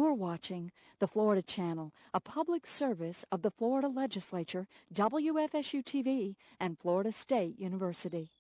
You're watching the Florida Channel, a public service of the Florida Legislature, WFSU-TV, and Florida State University.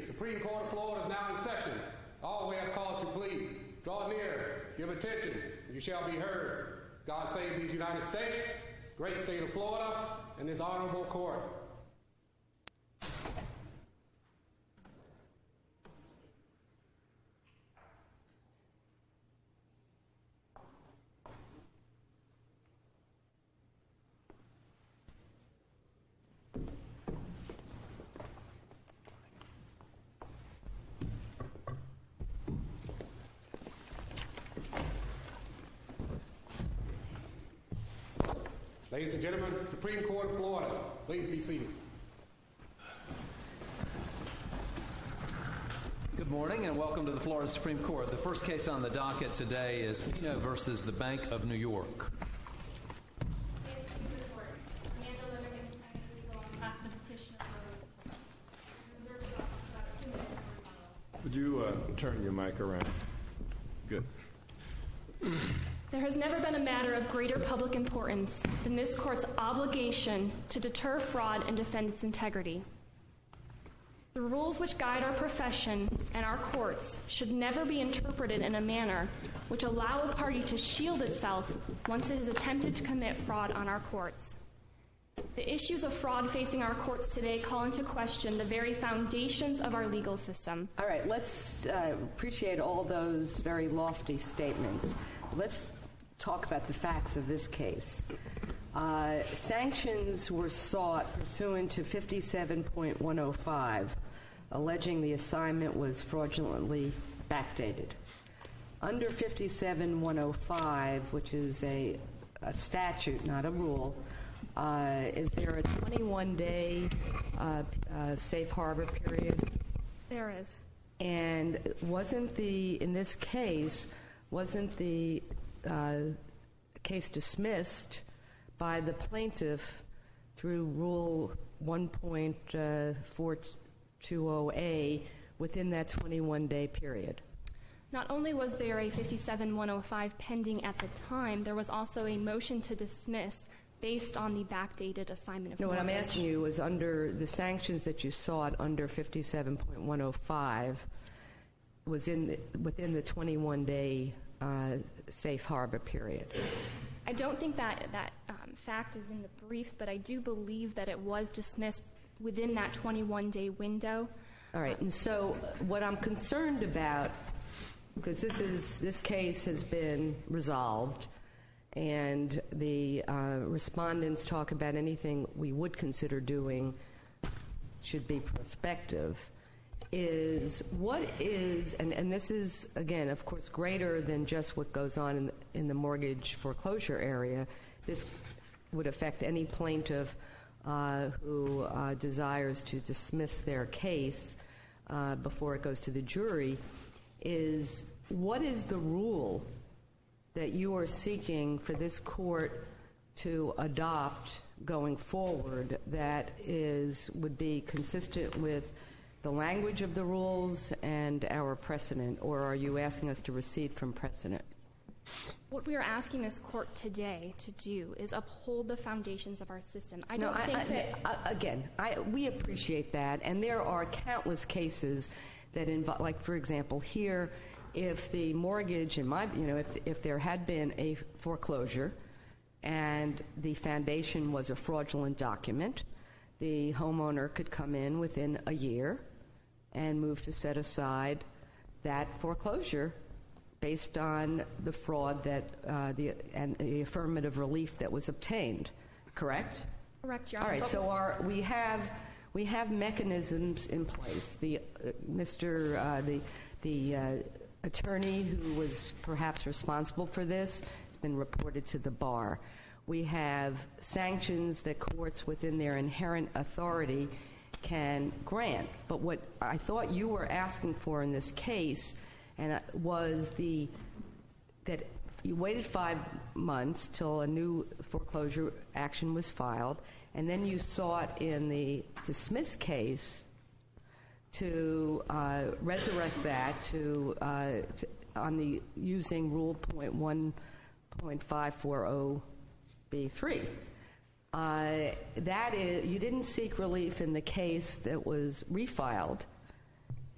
Supreme Court of Florida is now in session. All who have cause to plead, draw near, give attention, and you shall be heard. God save these United States, great state of Florida, and this honorable court. Ladies and gentlemen, Supreme Court of Florida, please be seated. Good morning and welcome to the Florida Supreme Court. The first case on the docket today is Pino versus the Bank of New York. you turn your mic around? Good. There has never been a matter of greater public importance than this court's obligation to deter fraud and defend its integrity. The rules which guide our profession and our courts should never be interpreted in a manner which allow a party to shield itself once it has attempted to commit fraud on our courts. The issues of fraud facing our courts today call into question the very foundations of our legal system. All right, let's appreciate all those very lofty statements. Let's talk about the facts of this case. Sanctions were sought pursuant to 57.105, alleging the assignment was fraudulently backdated. Under 57.105, which is a statute, not a rule, is there a 21-day safe harbor period? There is. And in this case, wasn't the case dismissed by the plaintiff through Rule 1.420A within that 21-day period? Not only was there a 57.105 pending at the time, there was also a motion to dismiss based on the backdated assignment of mortgage. No, what I'm asking you is under the sanctions that you sought under 57.105 was within the 21-day safe harbor period. I don't think that fact is in the briefs, but I do believe that it was dismissed within that 21-day window. All right, and so what I'm concerned about, because this case has been resolved, and the respondents talk about anything we would consider doing should be prospective, is what is, and this is, again, of course, greater than just what goes on in the mortgage foreclosure area. This would affect any plaintiff who desires to dismiss their case before it goes to the jury, is what is the rule that you are seeking for this court to adopt going forward that would be consistent with the language of the rules and our precedent, or are you asking us to recede from precedent? What we are asking this court today to do is uphold the foundations of our system. We appreciate that, and there are countless cases that involve, like, for example, here, if the mortgage, if there had been a foreclosure and the foundation was a fraudulent document, the homeowner could come in within a year and move to set aside that foreclosure based on the fraud and the affirmative relief that was obtained. Correct? Correct, Your Honor. All right. So we have mechanisms in place. The attorney who was perhaps responsible for this has been reported to the bar. We have sanctions that courts within their inherent authority can grant. But what I thought you were asking for in this case was that you waited 5 months till a new foreclosure action was filed, and then you sought in the dismiss case to resurrect that using Rule 1.540B3. That is, you didn't seek relief in the case that was refiled,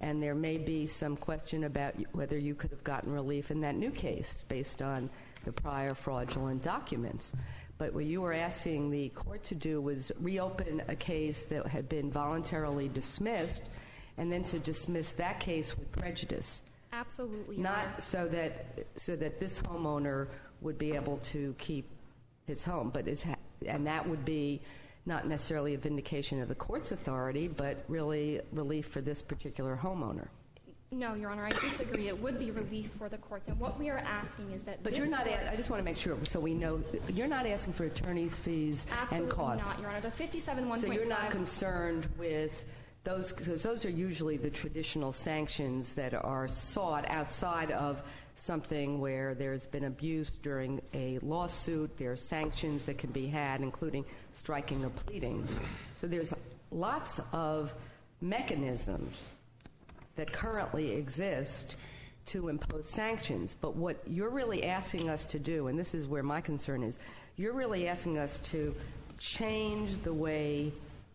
and there may be some question about whether you could have gotten relief in that new case based on the prior fraudulent documents. But what you were asking the court to do was reopen a case that had been voluntarily dismissed, and then to dismiss that case with prejudice. Absolutely. Not so that this homeowner would be able to keep his home, and that would be not necessarily a vindication of the court's authority, but really relief for this particular homeowner. No, Your Honor, I disagree. It would be relief for the courts, and what we are asking is that. But you're not. I just want to make sure, so we know you're not asking for attorney's fees and costs. Absolutely not, Your Honor. The 57.1.5. So you're not concerned with those, because those are usually the traditional sanctions that are sought outside of something where there's been abuse during a lawsuit. There are sanctions that can be had, including striking of pleadings. So there's lots of mechanisms that currently exist to impose sanctions. But what you're really asking us to do, and this is where my concern is, you're really asking us to change the way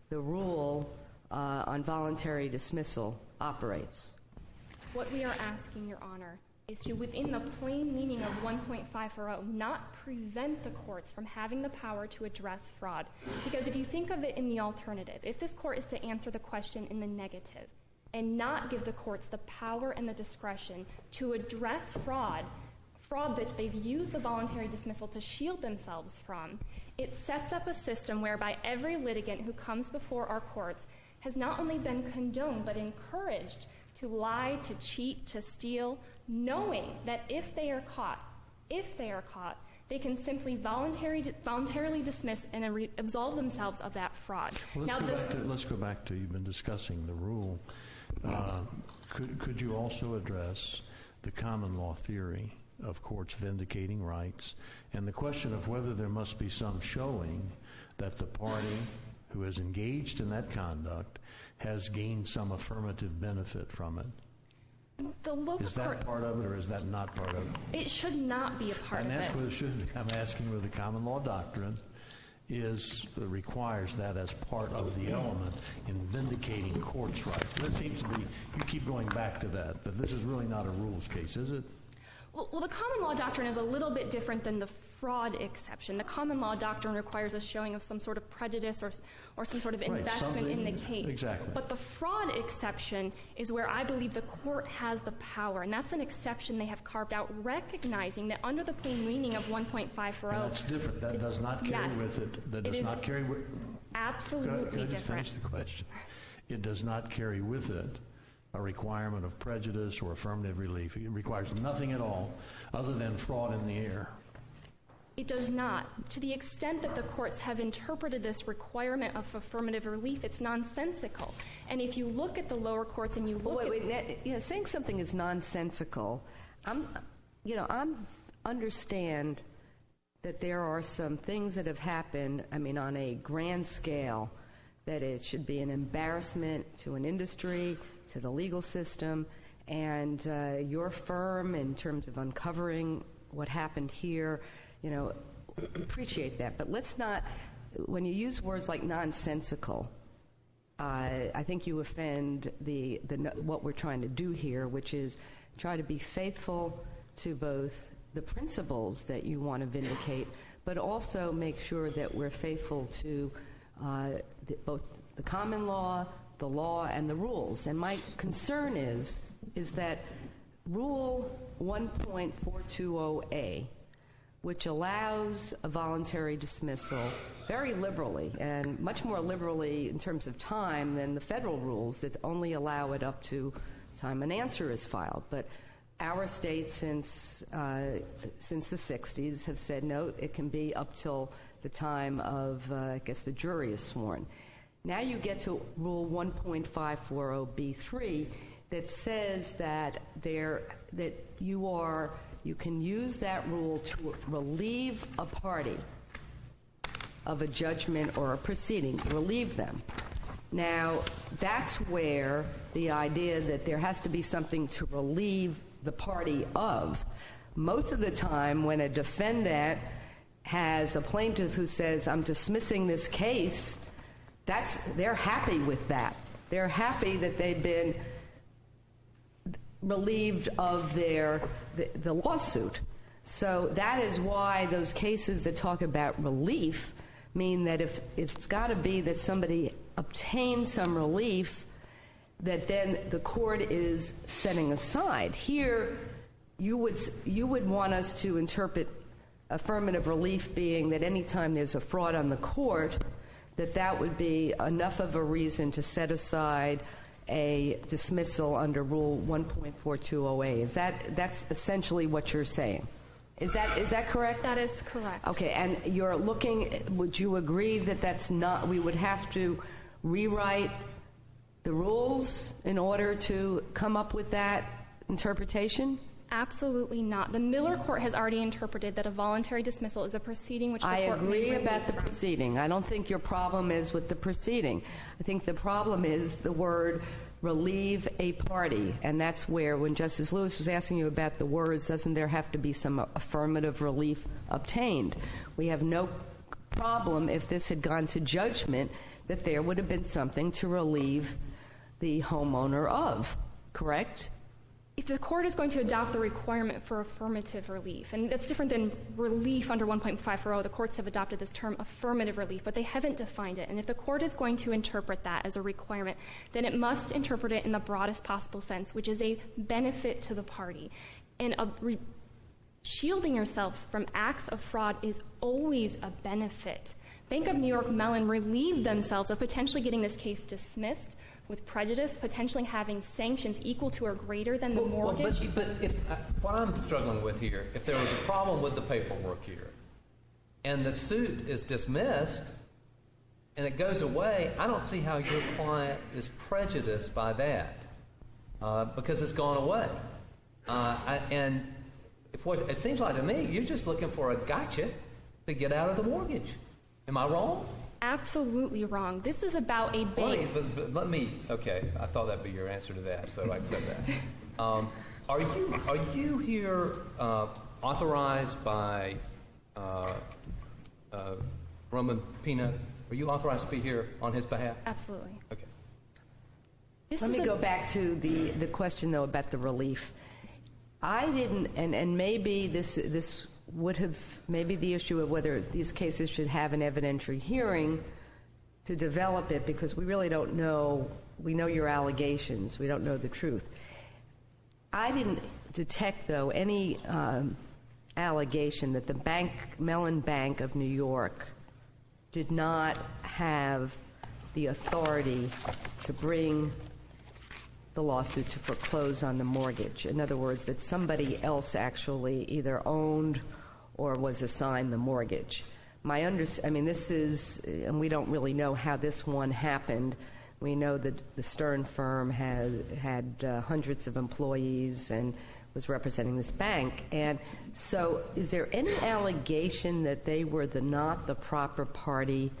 the rule on voluntary dismissal operates. What we are asking, Your Honor, is to, within the plain meaning of 1.540, not prevent the courts from having the power to address fraud. Because if you think of it in the alternative, if this court is to answer the question in the negative and not give the courts the power and the discretion to address fraud that they've used the voluntary dismissal to shield themselves from, it sets up a system whereby every litigant who comes before our courts has not only been condoned but encouraged to lie, to cheat, to steal, knowing that if they are caught, they can simply voluntarily dismiss and absolve themselves of that fraud. Well, let's go back to you've been discussing the rule. Could you also address the common law theory of courts vindicating rights and the question of whether there must be some showing that the party who has engaged in that conduct has gained some affirmative benefit from it? Is that part of it, or is that not part of it? It should not be a part of it. I'm asking whether the common law doctrine requires that as part of the element in vindicating courts' rights. That seems to be, you keep going back to that this is really not a rules case, is it? Well, the common law doctrine is a little bit different than the fraud exception. The common law doctrine requires a showing of some sort of prejudice or some sort of investment in the case. Exactly. But the fraud exception is where I believe the court has the power, and that's an exception they have carved out, recognizing that under the plain meaning of 1.540. And that's different. That does not carry with it. That does not carry with. Absolutely different. Just finish the question. It does not carry with it a requirement of prejudice or affirmative relief. It requires nothing at all other than fraud in the air. It does not. To the extent that the courts have interpreted this requirement of affirmative relief, it's nonsensical. And if you look at the lower courts and you look saying something is nonsensical, I understand that there are some things that have happened, on a grand scale, that it should be an embarrassment to an industry, to the legal system, and your firm, in terms of uncovering what happened here, appreciate that. But let's not, when you use words like nonsensical, I think you offend what we're trying to do here, which is try to be faithful to both the principles that you want to vindicate, but also make sure that we're faithful to both the common law, the law, and the rules. And my concern is that Rule 1.420A, which allows a voluntary dismissal very liberally, and much more liberally in terms of time than the federal rules that only allow it up to time an answer is filed. But our state, since the 60s, have said no, it can be up till the time of, the jury is sworn. Now you get to Rule 1.540B3 that says that you can use that rule to relieve a party of a judgment or a proceeding, relieve them. Now, that's where the idea that there has to be something to relieve the party of. Most of the time when a defendant has a plaintiff who says, I'm dismissing this case, they're happy with that. They're happy that they've been relieved of the lawsuit. So that is why those cases that talk about relief mean that if it's got to be that somebody obtained some relief, that then the court is setting aside. Here, you would want us to interpret affirmative relief being that any time there's a fraud on the court, that would be enough of a reason to set aside a dismissal under Rule 1.420A. That's essentially what you're saying? Is that correct? That is correct. Okay, and you're looking, would you agree that that's not, we would have to rewrite the rules in order to come up with that interpretation? Absolutely not. The Miller Court has already interpreted that a voluntary dismissal is a proceeding which the court may agree about the proceeding. I don't think your problem is with the proceeding. I think the problem is the word relieve a party, and that's where, when Justice Lewis was asking you about the words, doesn't there have to be some affirmative relief obtained? We have no problem if this had gone to judgment that there would have been something to relieve the homeowner of, correct? If the court is going to adopt the requirement for affirmative relief, and that's different than relief under 1.540, the courts have adopted this term affirmative relief, but they haven't defined it. And if the court is going to interpret that as a requirement, then it must interpret it in the broadest possible sense, which is a benefit to the party. And shielding yourself from acts of fraud is always a benefit. Bank of New York Mellon relieved themselves of potentially getting this case dismissed with prejudice, potentially having sanctions equal to or greater than the mortgage. But if, what I'm struggling with here, if there was a problem with the paperwork here, and the suit is dismissed, and it goes away, I don't see how your client is prejudiced by that, because it's gone away. And it seems like to me, you're just looking for a gotcha to get out of the mortgage. Am I wrong? Absolutely wrong. This is about a bank. But let me, okay, I thought that'd be your answer to that, so I accept that. Are you here authorized by Roman Pino? Are you authorized to be here on his behalf? Absolutely. Okay. Let me go back to the question, though, about the relief. I didn't, and maybe this would have, maybe the issue of whether these cases should have an evidentiary hearing to develop it, because we really don't know. We know your allegations. We don't know the truth. I didn't detect, though, any allegation that the Mellon Bank of New York did not have the authority to bring the lawsuit to foreclose on the mortgage. In other words, that somebody else actually either owned or was assigned the mortgage. This is, and we don't really know how this one happened. We know that the Stern firm had hundreds of employees and was representing this bank. And so is there any allegation that they were not the proper party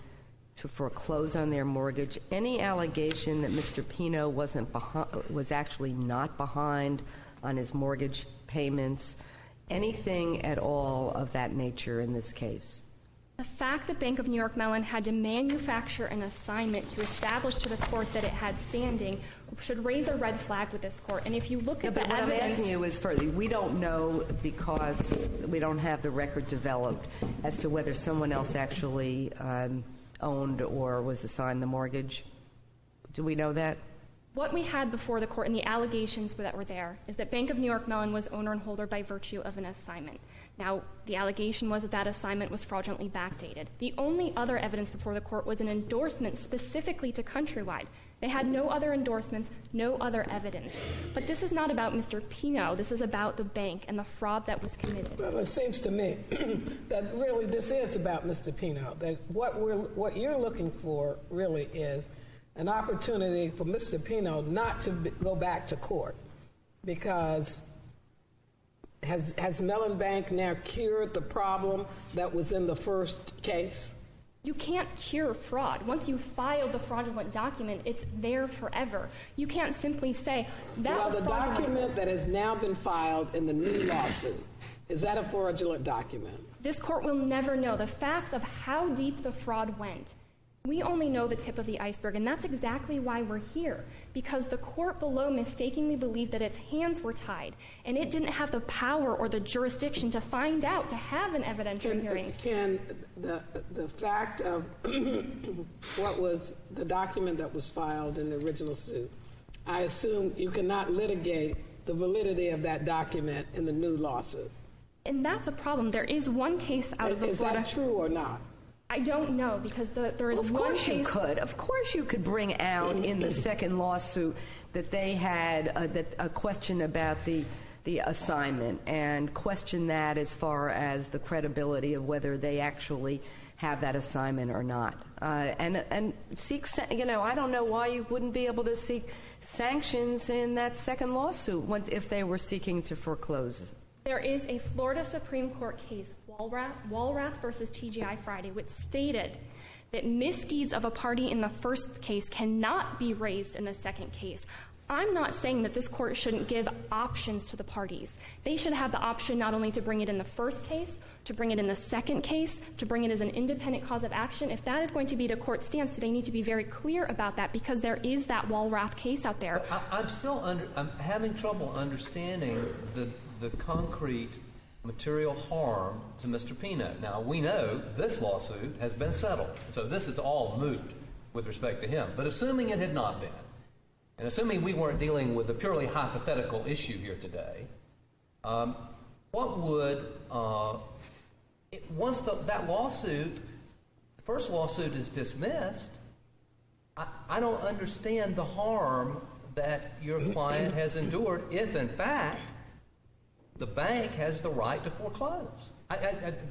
to foreclose on their mortgage? Any allegation that Mr. Pino was actually not behind on his mortgage payments? Anything at all of that nature in this case? The fact that Bank of New York Mellon had to manufacture an assignment to establish to the court that it had standing should raise a red flag with this court. And if you look at the evidence... What I'm asking you is further. We don't know, because we don't have the record developed, as to whether someone else actually owned or was assigned the mortgage. Do we know that? What we had before the court and the allegations that were there is that Bank of New York Mellon was owner and holder by virtue of an assignment. Now, the allegation was that that assignment was fraudulently backdated. The only other evidence before the court was an endorsement specifically to Countrywide. They had no other endorsements, no other evidence. But this is not about Mr. Pino. This is about the bank and the fraud that was committed. Well, it seems to me that really this is about Mr. Pino. That what you're looking for really is an opportunity for Mr. Pino not to go back to court, because has Mellon Bank now cured the problem that was in the first case? You can't cure fraud. Once you filed the fraudulent document, it's there forever. You can't simply say, that was fraudulent. The document that has now been filed in the new lawsuit, is that a fraudulent document? This court will never know the facts of how deep the fraud went. We only know the tip of the iceberg, and that's exactly why we're here, because the court below mistakenly believed that its hands were tied, and it didn't have the power or the jurisdiction to find out, to have an evidentiary hearing. Can the fact of what was the document that was filed in the original suit, I assume you cannot litigate the validity of that document in the new lawsuit? And that's a problem. There is one case out of the Florida... Is that true or not? I don't know, because there is one case... Of course you could bring out in the second lawsuit that they had a question about the assignment, and question that as far as the credibility of whether they actually have that assignment or not. And seek, I don't know why you wouldn't be able to seek sanctions in that second lawsuit if they were seeking to foreclose. There is a Florida Supreme Court case, Walrath versus TGI Friday, which stated that misdeeds of a party in the first case cannot be raised in the second case. I'm not saying that this court shouldn't give options to the parties. They should have the option not only to bring it in the first case, to bring it in the second case, to bring it as an independent cause of action. If that is going to be the court's stance, they need to be very clear about that, because there is that Walrath case out there. I'm having trouble understanding the concrete material harm to Mr. Pino. Now, we know this lawsuit has been settled, so this is all moot with respect to him. But assuming it had not been, and assuming we weren't dealing with a purely hypothetical issue here today, what would, once that lawsuit, the first lawsuit is dismissed, I don't understand the harm that your client has endured if, in fact, the bank has the right to foreclose.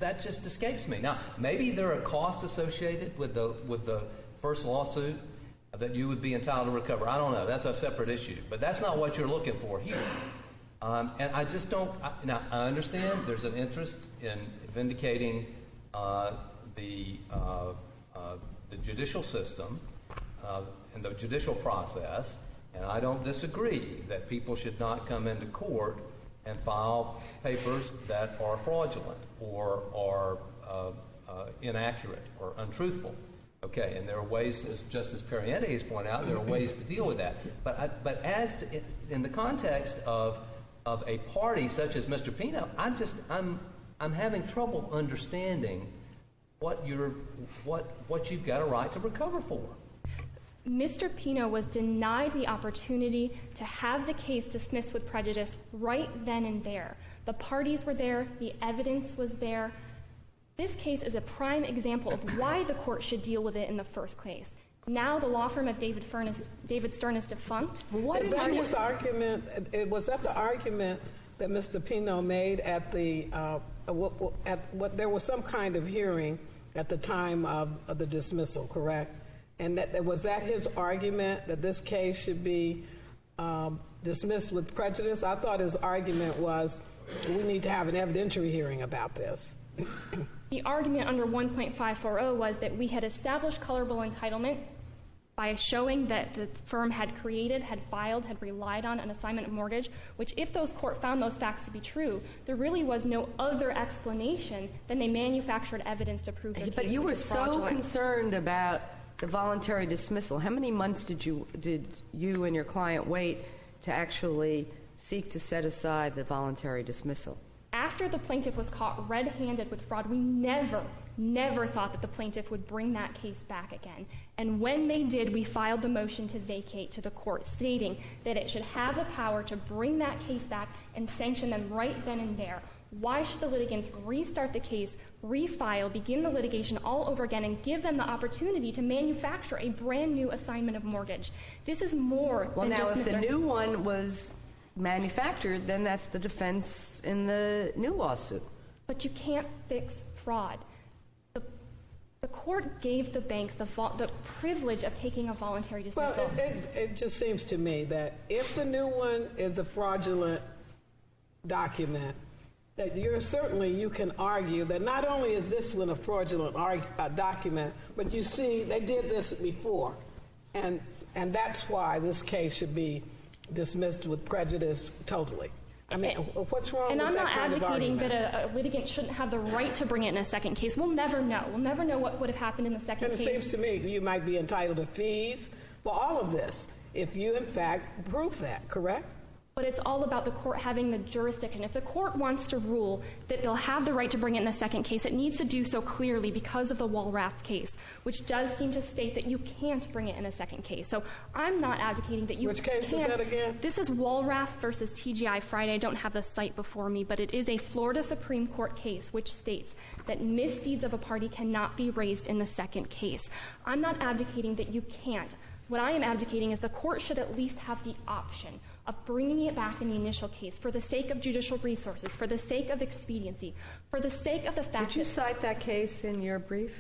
That just escapes me. Now, maybe there are costs associated with the first lawsuit that you would be entitled to recover. I don't know. That's a separate issue. But that's not what you're looking for here. And I just don't... Now, I understand there's an interest in vindicating the judicial system and the judicial process, and I don't disagree that people should not come into court and file papers that are fraudulent or are inaccurate or untruthful. Okay, and there are ways, as Justice Periente has pointed out, there are ways to deal with that. But as to, in the context of a party such as Mr. Pino, I'm having trouble understanding what you've got a right to recover for. Mr. Pino was denied the opportunity to have the case dismissed with prejudice right then and there. The parties were there. The evidence was there. This case is a prime example of why the court should deal with it in the first place. Now the law firm of David Stern is defunct. Was that his argument? Was that the argument that Mr. Pino made at the there was some kind of hearing at the time of the dismissal, correct? And was that his argument that this case should be dismissed with prejudice? I thought his argument was we need to have an evidentiary hearing about this. The argument under 1.540 was that we had established colorable entitlement by showing that the firm had created, had filed, had relied on an assignment of mortgage, which if those court found those facts to be true, there really was no other explanation than they manufactured evidence to prove their case. But you were so concerned about the voluntary dismissal. How many months did you and your client wait to actually seek to set aside the voluntary dismissal? After the plaintiff was caught red-handed with fraud, we never thought that the plaintiff would bring that case back again. And when they did, we filed the motion to vacate to the court, stating that it should have the power to bring that case back and sanction them right then and there. Why should the litigants restart the case, refile, begin the litigation all over again, and give them the opportunity to manufacture a brand new assignment of mortgage? This is more than just... Well, now, if the new one was manufactured, then that's the defense in the new lawsuit. But you can't fix fraud. The court gave the banks the privilege of taking a voluntary dismissal. Well, it just seems to me that if the new one is a fraudulent document, that you can argue that not only is this one a fraudulent document, but you see they did this before, and that's why this case should be dismissed with prejudice totally. I mean, what's wrong with that kind of argument? And I'm not advocating that a litigant shouldn't have the right to bring it in a second case. We'll never know. We'll never know what would have happened in the second case. And it seems to me you might be entitled to fees for all of this if you, in fact, prove that, correct? But it's all about the court having the jurisdiction. If the court wants to rule that they'll have the right to bring it in the second case, it needs to do so clearly because of the Walrath case, which does seem to state that you can't bring it in a second case. So I'm not advocating that you can't. Which case is that again? This is Walrath versus TGI Friday. I don't have the site before me, but it is a Florida Supreme Court case which states that misdeeds of a party cannot be raised in the second case. I'm not advocating that you can't. What I am advocating is the court should at least have the option of bringing it back in the initial case for the sake of judicial resources, for the sake of expediency, for the sake of the fact that... Did you cite that case in your brief?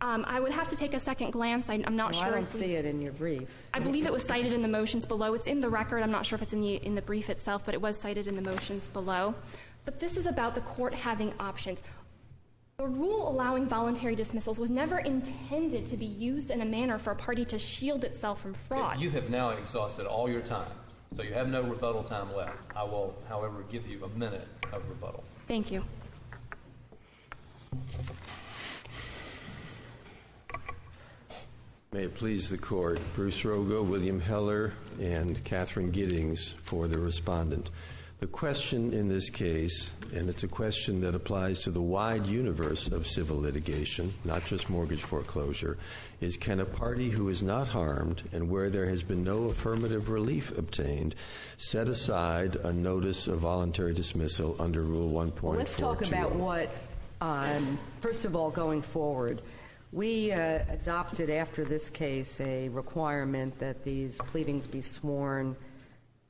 I would have to take a second glance. I'm not sure. I don't see it in your brief. I believe it was cited in the motions below. It's in the record. I'm not sure if it's in the brief itself, but it was cited in the motions below. But this is about the court having options. The rule allowing voluntary dismissals was never intended to be used in a manner for a party to shield itself from fraud. You have now exhausted all your time. So you have no rebuttal time left. I will, however, give you a minute of rebuttal. Thank you. May it please the Court, Bruce Rogo, William Heller, and Catherine Giddings for the respondent. The question in this case, and it's a question that applies to the wide universe of civil litigation, not just mortgage foreclosure, is can a party who is not harmed and where there has been no affirmative relief obtained set aside a notice of voluntary dismissal under Rule 1.420? Well, let's talk about what, first of all, going forward. We adopted after this case a requirement that these pleadings be sworn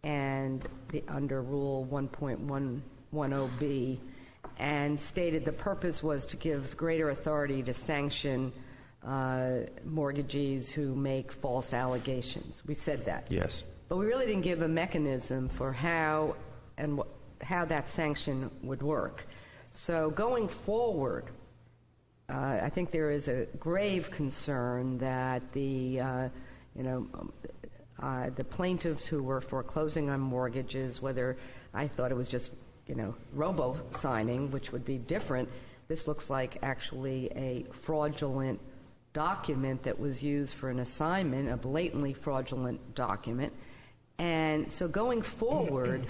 and under Rule 1.110B, and stated the purpose was to give greater authority to sanction mortgagees who make false allegations. We said that. Yes. But we really didn't give a mechanism for how that sanction would work. So going forward, I think there is a grave concern that the plaintiffs who were foreclosing on mortgages, whether I thought it was just, robo-signing, which would be different, this looks like actually a fraudulent document that was used for an assignment, a blatantly fraudulent document. And so going forward,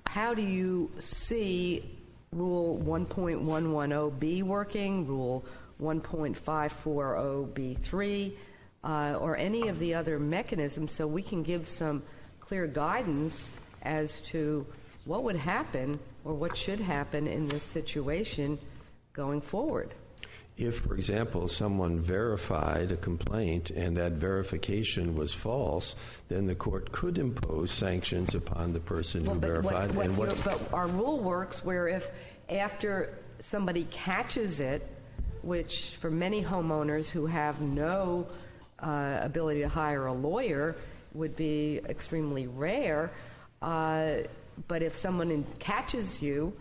how do you see Rule 1.110B working, Rule 1.540B3, or any of the other mechanisms so we can give some clear guidance as to what would happen or what should happen in this situation going forward? If, for example, someone verified a complaint and that verification was false, then the court could impose sanctions upon the person who verified. But our rule works where if after somebody catches it, which for many homeowners who have no ability to hire a lawyer would be extremely rare, but if someone catches you,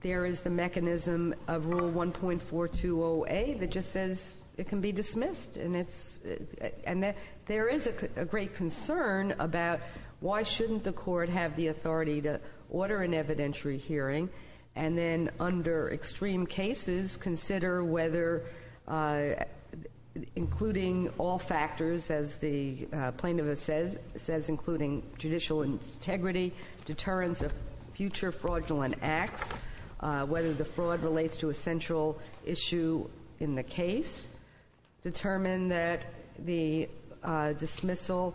there is the mechanism of Rule 1.420A that just says it can be dismissed, and that there is a great concern about why shouldn't the court have the authority to order an evidentiary hearing, and then under extreme cases consider whether, including all factors, as the plaintiff says, including judicial integrity, deterrence of future fraudulent acts, whether the fraud relates to a central issue in the case, determine that the dismissal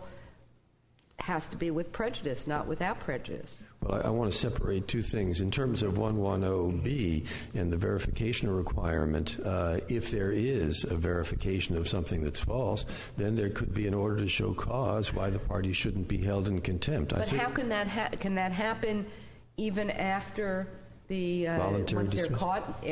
has to be with prejudice, not without prejudice. Well, I want to separate two things. In terms of 110B and the verification requirement, if there is a verification of something that's false, then there could be an order to show cause why the party shouldn't be held in contempt. But how can that happen even after the once they're caught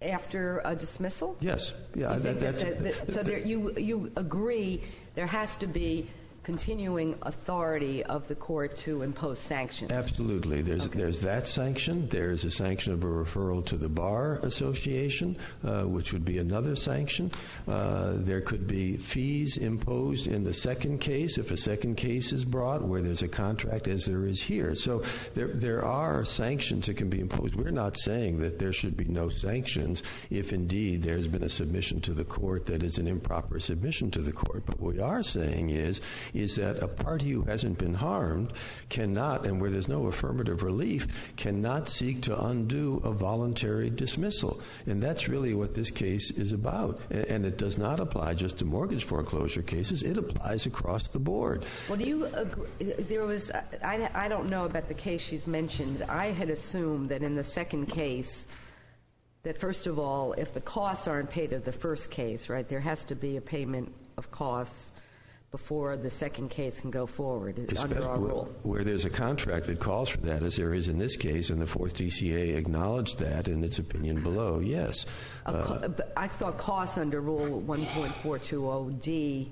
after a dismissal? Yes. Yeah. You agree there has to be continuing authority of the court to impose sanctions. Absolutely. There's that sanction. There's a sanction of a referral to the Bar Association, which would be another sanction. There could be fees imposed in the second case if a second case is brought where there's a contract, as there is here. So there are sanctions that can be imposed. We're not saying that there should be no sanctions if indeed there's been a submission to the court that is an improper submission to the court. But what we are saying is that a party who hasn't been harmed cannot, and where there's no affirmative relief, cannot seek to undo a voluntary dismissal. And that's really what this case is about. And it does not apply just to mortgage foreclosure cases. It applies across the board. Well, do you agree? I don't know about the case she's mentioned. I had assumed that in the second case, that first of all, if the costs aren't paid of the first case, right, there has to be a payment of costs before the second case can go forward under our rule. Where there's a contract that calls for that, as there is in this case, and the Fourth DCA acknowledged that in its opinion below, yes. I thought costs under Rule 1.420D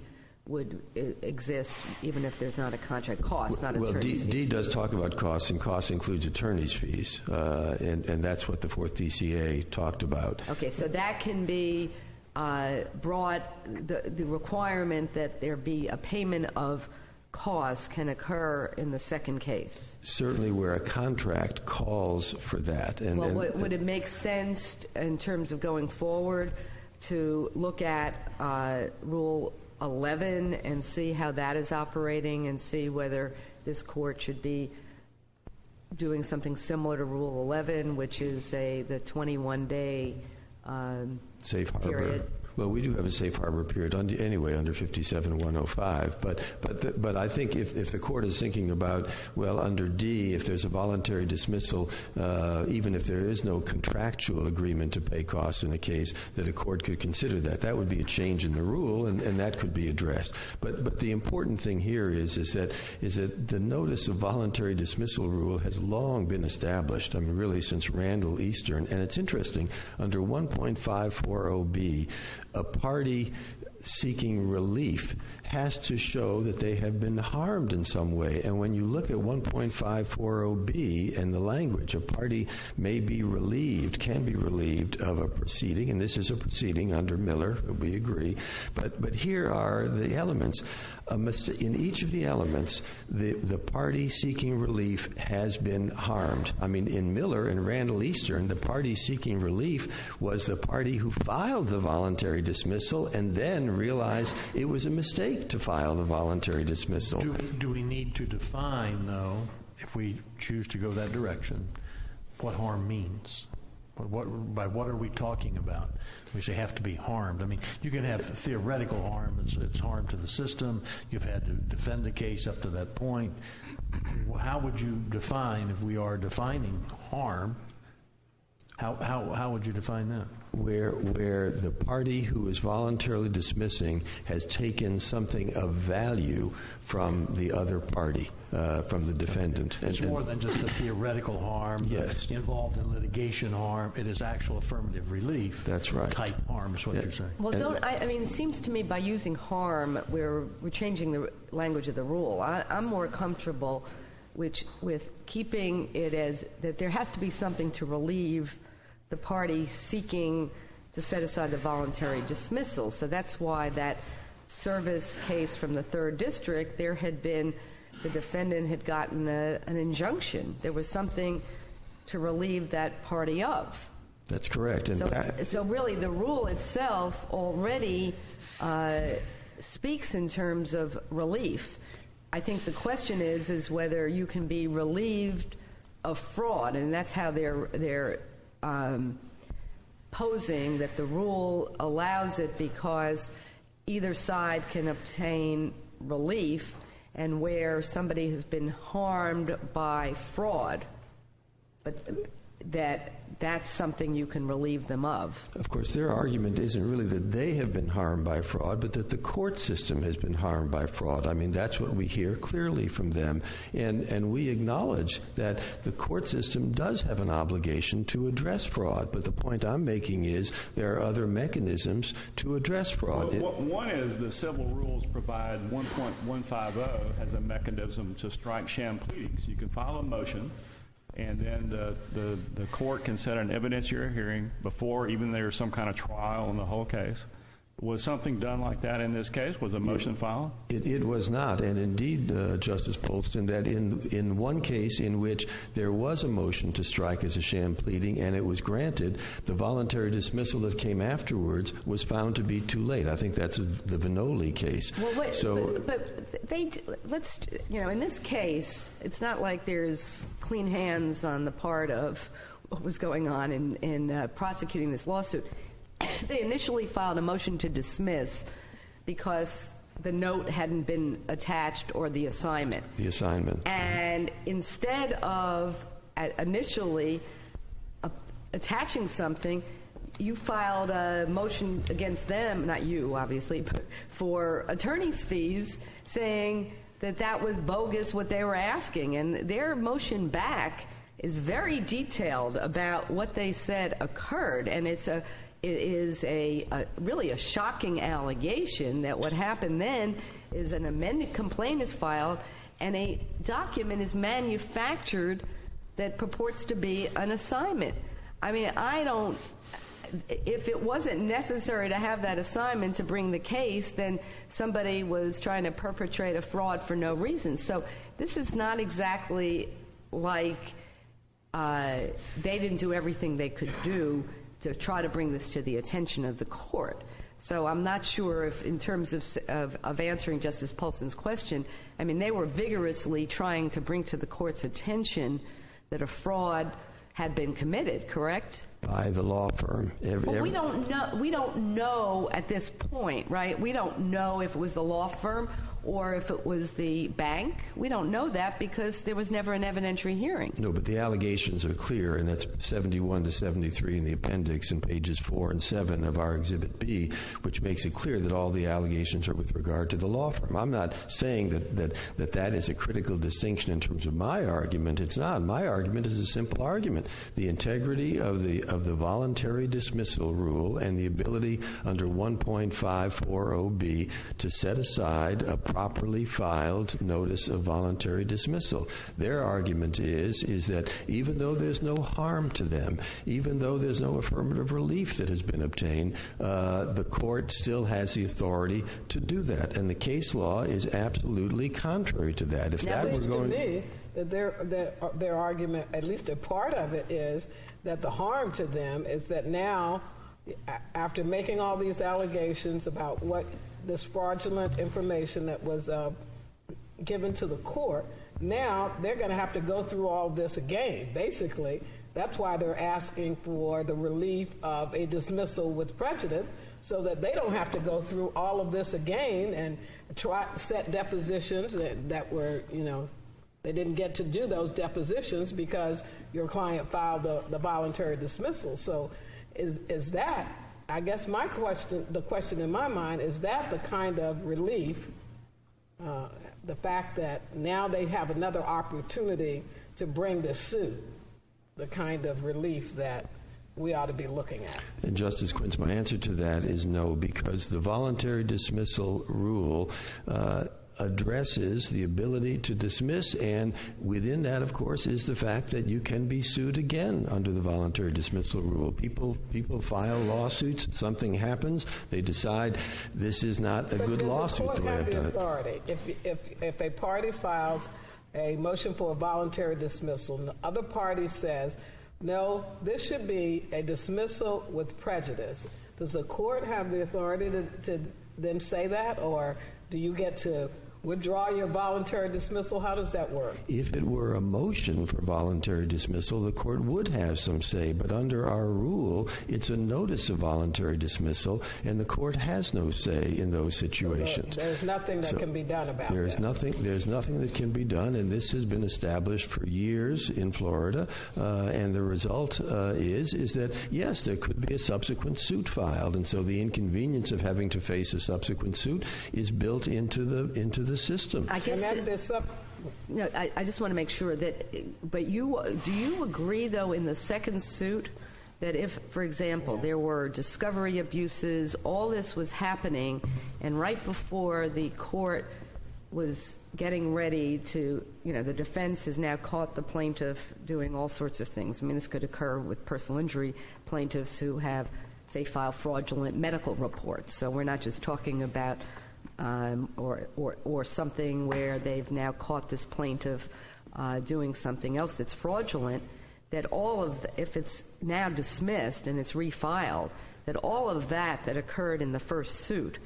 would exist even if there's not a contract. Costs, not attorney's fees. Well, D does talk about costs, and costs includes attorney's fees, and that's what the Fourth DCA talked about. Okay, so that can be brought, the requirement that there be a payment of costs can occur in the second case? Certainly where a contract calls for that. And, would it make sense in terms of going forward to look at Rule 11 and see how that is operating and see whether this court should be doing something similar to Rule 11, which is the 21-day safe harbor period? Well, we do have a safe harbor period anyway under 57-105. But I think if the court is thinking about, well, under D, if there's a voluntary dismissal, even if there is no contractual agreement to pay costs in a case, that a court could consider that. That would be a change in the rule, and that could be addressed. But the important thing here is that the notice of voluntary dismissal rule has long been established. I mean, really since Randall Eastern, and it's interesting under 1.540B. A party seeking relief has to show that they have been harmed in some way. And when you look at 1.540B and the language, a party may be relieved, can be relieved of a proceeding, and this is a proceeding under Miller, we agree. But here are the elements. In each of the elements, the party seeking relief has been harmed. I mean, in Miller and Randall Eastern, the party seeking relief was the party who filed the voluntary dismissal and then realized it was a mistake to file the voluntary dismissal. Do we need to define, though, if we choose to go that direction, what harm means? By what are we talking about? We say have to be harmed. I mean, you can have theoretical harm. It's harm to the system. You've had to defend the case up to that point. How would you define, if we are defining harm, how would you define that? Where the party who is voluntarily dismissing has taken something of value from the other party, from the defendant. It's more than just a theoretical harm. Yes. Involved in litigation harm. It is actual affirmative relief. That's right. Type harm is what you're saying. Well, I mean, it seems to me by using harm, we're changing the language of the rule. I'm more comfortable with keeping it as that there has to be something to relieve the party seeking to set aside the voluntary dismissal. So that's why that service case from the 3rd District, there had been, the defendant had gotten an injunction. There was something to relieve that party of. That's correct. So really the rule itself already speaks in terms of relief. I think the question is whether you can be relieved of fraud, and that's how they're posing that the rule allows it because either side can obtain relief, and where somebody has been harmed by fraud, but that's something you can relieve them of. Of course, their argument isn't really that they have been harmed by fraud, but that the court system has been harmed by fraud. I mean, that's what we hear clearly from them. And we acknowledge that the court system does have an obligation to address fraud. But the point I'm making is there are other mechanisms to address fraud. Well, one is the civil rules provide 1.150 has a mechanism to strike sham pleadings. You can file a motion, and then the court can set an evidentiary hearing before even there's some kind of trial in the whole case. Was something done like that in this case? Was a motion filed? It was not. And indeed, Justice Polston, that in one case in which there was a motion to strike as a sham pleading and it was granted, the voluntary dismissal that came afterwards was found to be too late. I think that's the Vinoli case. Well, wait, but let's, in this case, it's not like there's clean hands on the part of what was going on in prosecuting this lawsuit. They initially filed a motion to dismiss because the note hadn't been attached or the assignment. The assignment. And instead of initially attaching something, you filed a motion against them, not you, obviously, but for attorney's fees, saying that was bogus what they were asking. And their motion back is very detailed about what they said occurred. And it is really a shocking allegation that what happened then is an amended complaint is filed and a document is manufactured that purports to be an assignment. I mean, if it wasn't necessary to have that assignment to bring the case, then somebody was trying to perpetrate a fraud for no reason. So this is not exactly like they didn't do everything they could do to try to bring this to the attention of the court. So I'm not sure if, in terms of answering Justice Paulson's question, I mean, they were vigorously trying to bring to the court's attention that a fraud had been committed, correct? By the law firm. But we don't know at this point, right? We don't know if it was the law firm or if it was the bank. We don't know that because there was never an evidentiary hearing. No, but the allegations are clear, and that's 71 to 73 in the appendix and pages 4 and 7 of our Exhibit B, which makes it clear that all the allegations are with regard to the law firm. I'm not saying that is a critical distinction in terms of my argument. It's not. My argument is a simple argument. The integrity of the voluntary dismissal rule and the ability under 1.540B to set aside a properly filed notice of voluntary dismissal. Their argument is that even though there's no harm to them, even though there's no affirmative relief that has been obtained, the court still has the authority to do that. And the case law is absolutely contrary to that. If that were going to me, their argument, at least a part of it, is that the harm to them is that now, after making all these allegations about what this fraudulent information that was given to the court, now they're going to have to go through all this again. Basically, that's why they're asking for the relief of a dismissal with prejudice, so that they don't have to go through all of this again and try set depositions that were, they didn't get to do those depositions because your client filed the voluntary dismissal. So is that, I guess the question in my mind, is that the kind of relief, the fact that now they have another opportunity to bring this suit, the kind of relief that we ought to be looking at? And Justice Quince, my answer to that is no, because the voluntary dismissal rule addresses the ability to dismiss, and within that, of course, is the fact that you can be sued again under the voluntary dismissal rule. People file lawsuits, something happens, they decide this is not a good lawsuit the way I've done it. Authority. If a party files a motion for a voluntary dismissal and the other party says, no, this should be a dismissal with prejudice, does the court have the authority to then say that, or do you get to withdraw your voluntary dismissal? How does that work? If it were a motion for voluntary dismissal, the court would have some say, but under our rule, it's a notice of voluntary dismissal, and the court has no say in those situations. So there's nothing that can be done about that. There's nothing that can be done, and this has been established for years in Florida, and the result is that, yes, there could be a subsequent suit filed, and so the inconvenience of having to face a subsequent suit is built into the system. I guess I just want to make sure that, but do you agree, though, in the second suit, that if, for example, there were discovery abuses, all this was happening, and right before the court was getting ready to, the defense has now caught the plaintiff doing all sorts of things. I mean, this could occur with personal injury plaintiffs who have, say, filed fraudulent medical reports. So we're not just talking about or something where they've now caught this plaintiff doing something else that's fraudulent, that if it's now dismissed and it's refiled, that all of that occurred in the first suit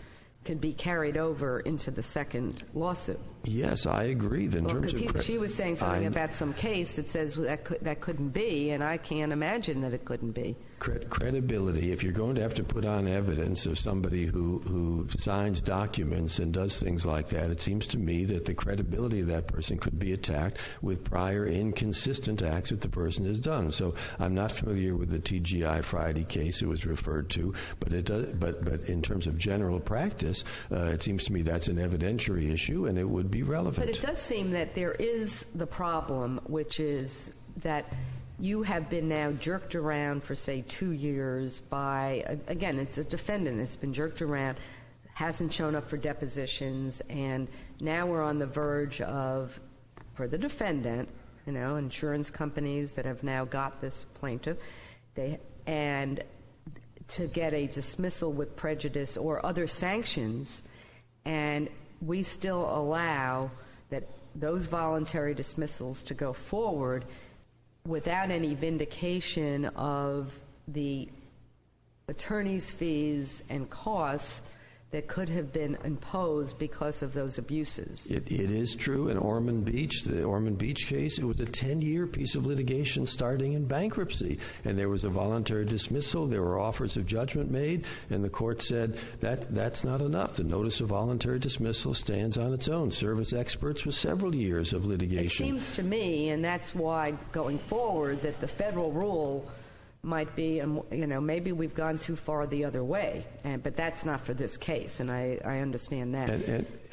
can be carried over into the second lawsuit. Yes, I agree. Because she was saying something about some case that says that couldn't be, and I can't imagine that it couldn't be. Credibility, if you're going to have to put on evidence of somebody who signs documents and does things like that, it seems to me that the credibility of that person could be attacked with prior inconsistent acts that the person has done. So I'm not familiar with the TGI Friday case it was referred to, but in terms of general practice, it seems to me that's an evidentiary issue, and it would be relevant. But it does seem that there is the problem, which is that you have been now jerked around for, say, 2 years by, again, it's a defendant that's been jerked around, hasn't shown up for depositions, and now we're on the verge of, for the defendant, insurance companies that have now got this plaintiff, and to get a dismissal with prejudice or other sanctions, and we still allow that those voluntary dismissals to go forward without any vindication of the attorney's fees and costs that could have been imposed because of those abuses. It is true. In Ormond Beach, the Ormond Beach case, it was a 10-year piece of litigation starting in bankruptcy. And there was a voluntary dismissal. There were offers of judgment made. And the court said that's not enough. The notice of voluntary dismissal stands on its own. Service experts with several years of litigation. It seems to me, and that's why going forward, that the federal rule might be, maybe we've gone too far the other way, but that's not for this case, and I understand that.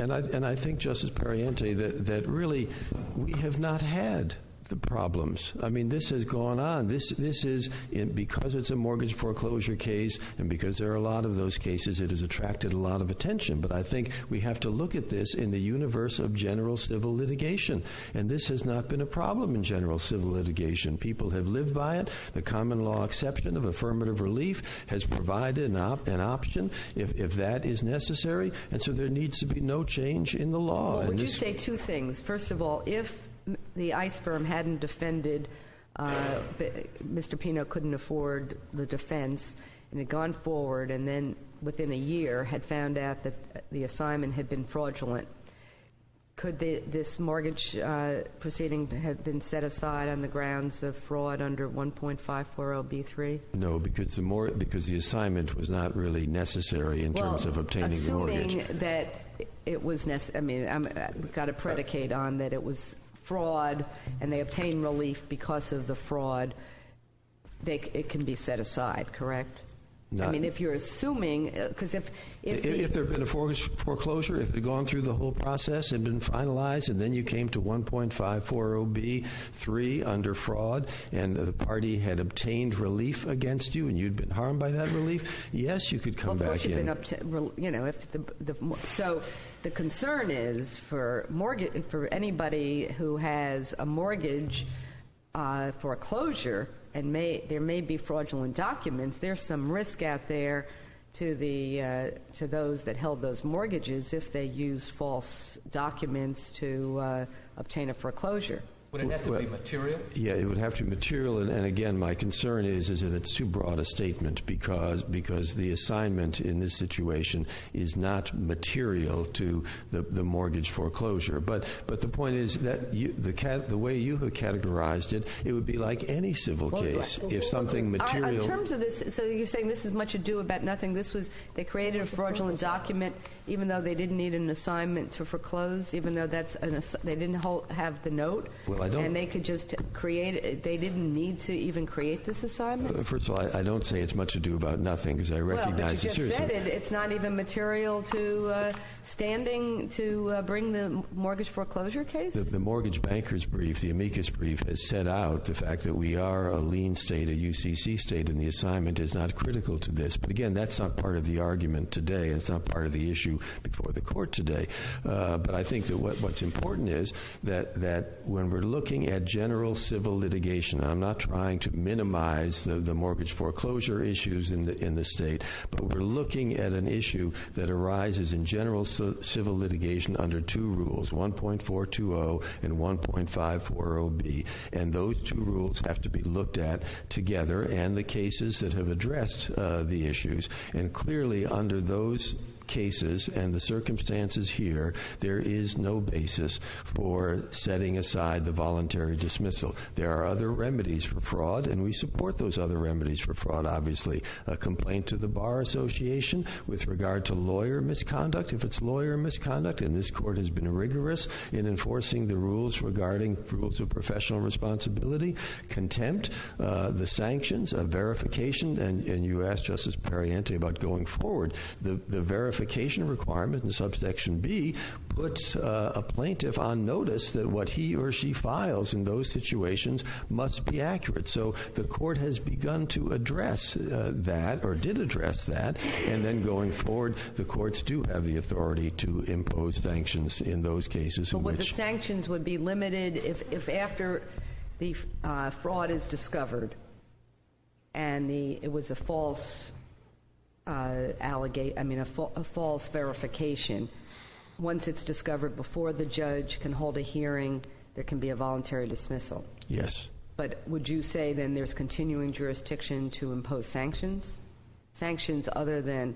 And I think, Justice Pariente, that really we have not had the problems. I mean, this has gone on. This is, because it's a mortgage foreclosure case and because there are a lot of those cases, it has attracted a lot of attention. But I think we have to look at this in the universe of general civil litigation. And this has not been a problem in general civil litigation. People have lived by it. The common law exception of affirmative relief has provided an option if that is necessary. And so there needs to be no change in the law. Well, would you say two things? First of all, if the ICE firm hadn't defended, Mr. Pino couldn't afford the defense, and had gone forward, and then within a year had found out that the assignment had been fraudulent, could this mortgage proceeding have been set aside on the grounds of fraud under 1.540B3? No, because the assignment was not really necessary in terms of obtaining the mortgage. Assuming that it was necessary, I've got to predicate on that it was fraud and they obtain relief because of the fraud, it can be set aside, correct? If you're assuming, because if there had been a foreclosure, if it had gone through the whole process and been finalized, and then you came to 1.540B3 under fraud, and the party had obtained relief against you, and you'd been harmed by that relief, yes, you could come back in. So the concern is for anybody who has a mortgage foreclosure, and there may be fraudulent documents, there's some risk out there to those that held those mortgages if they use false documents to obtain a foreclosure. Would it have to be material? Yeah, it would have to be material. And again, my concern is that it's too broad a statement because the assignment in this situation is not material to the mortgage foreclosure. But the point is that the way you have categorized it, it would be like any civil case. If something material... In terms of this, so you're saying this is much ado about nothing. They created a fraudulent document even though they didn't need an assignment to foreclose, even though they didn't have the note? Well, I don't... And they could just create it. They didn't need to even create this assignment? First of all, I don't say it's much ado about nothing because I recognize it seriously. Well, but you just said it's not even material to standing to bring the mortgage foreclosure case? The mortgage banker's brief, the amicus brief, has set out the fact that we are a lien state, a UCC state, and the assignment is not critical to this. But again, that's not part of the argument today. It's not part of the issue before the court today. But I think that what's important is that when we're looking at general civil litigation, I'm not trying to minimize the mortgage foreclosure issues in the state, but we're looking at an issue that arises in general civil litigation under two rules, 1.420 and 1.540B. And those two rules have to be looked at together, and the cases that have addressed the issues. And clearly under those cases and the circumstances here, there is no basis for setting aside the voluntary dismissal. There are other remedies for fraud, and we support those other remedies for fraud, obviously. A complaint to the Bar Association with regard to lawyer misconduct, if it's lawyer misconduct, and this court has been rigorous in enforcing the rules regarding rules of professional responsibility, contempt, the sanctions, a verification, and you asked Justice Pariente about going forward. The verification requirement in subsection B puts a plaintiff on notice that what he or she files in those situations must be accurate. So the court has begun to address that, or did address that, and then going forward, the courts do have the authority to impose sanctions in those cases. But the sanctions would be limited if after the fraud is discovered and it was a false a false verification. Once it's discovered before the judge can hold a hearing, there can be a voluntary dismissal. Yes. But would you say then there's continuing jurisdiction to impose sanctions? Sanctions other than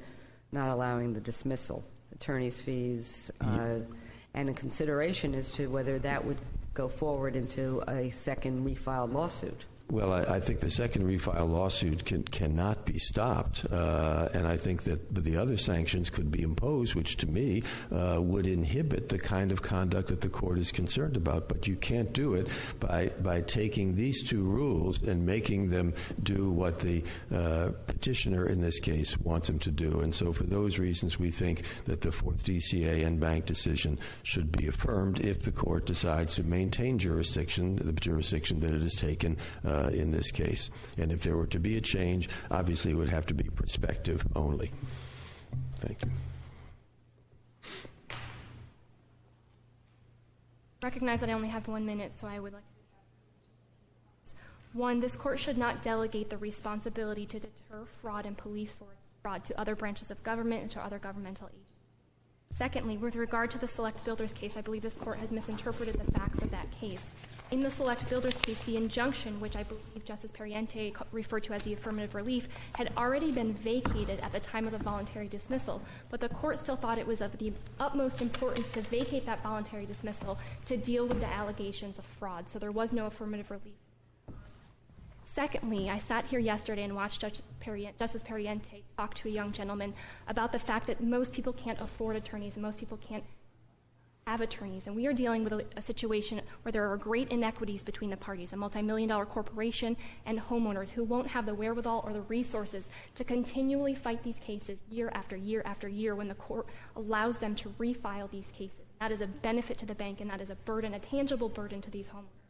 not allowing the dismissal, attorney's fees, and a consideration as to whether that would go forward into a second refiled lawsuit? Well, I think the second refile lawsuit cannot be stopped, and I think that the other sanctions could be imposed, which to me would inhibit the kind of conduct that the court is concerned about. But you can't do it by taking these two rules and making them do what the petitioner in this case wants them to do. And so for those reasons, we think that the fourth DCA and bank decision should be affirmed if the court decides to maintain jurisdiction, the jurisdiction that it has taken in this case. And if there were to be a change, obviously it would have to be prospective only. Thank you. Recognize that I only have 1 minute, so I would like to. One, this court should not delegate the responsibility to deter fraud and police fraud to other branches of government and to other governmental agencies. Secondly, with regard to the Select Builders case, I believe this court has misinterpreted the facts of that case. In the Select Builders case, the injunction, which I believe Justice Periente referred to as the affirmative relief, had already been vacated at the time of the voluntary dismissal, but the court still thought it was of the utmost importance to vacate that voluntary dismissal to deal with the allegations of fraud, so there was no affirmative relief. Secondly, I sat here yesterday and watched Justice Periente talk to a young gentleman about the fact that most people can't afford attorneys and most people can't have attorneys. And we are dealing with a situation where there are great inequities between the parties, a multi-million-dollar corporation and homeowners who won't have the wherewithal or the resources to continually fight these cases year after year after year when the court allows them to refile these cases. That is a benefit to the bank, and that is a burden, a tangible burden to these homeowners.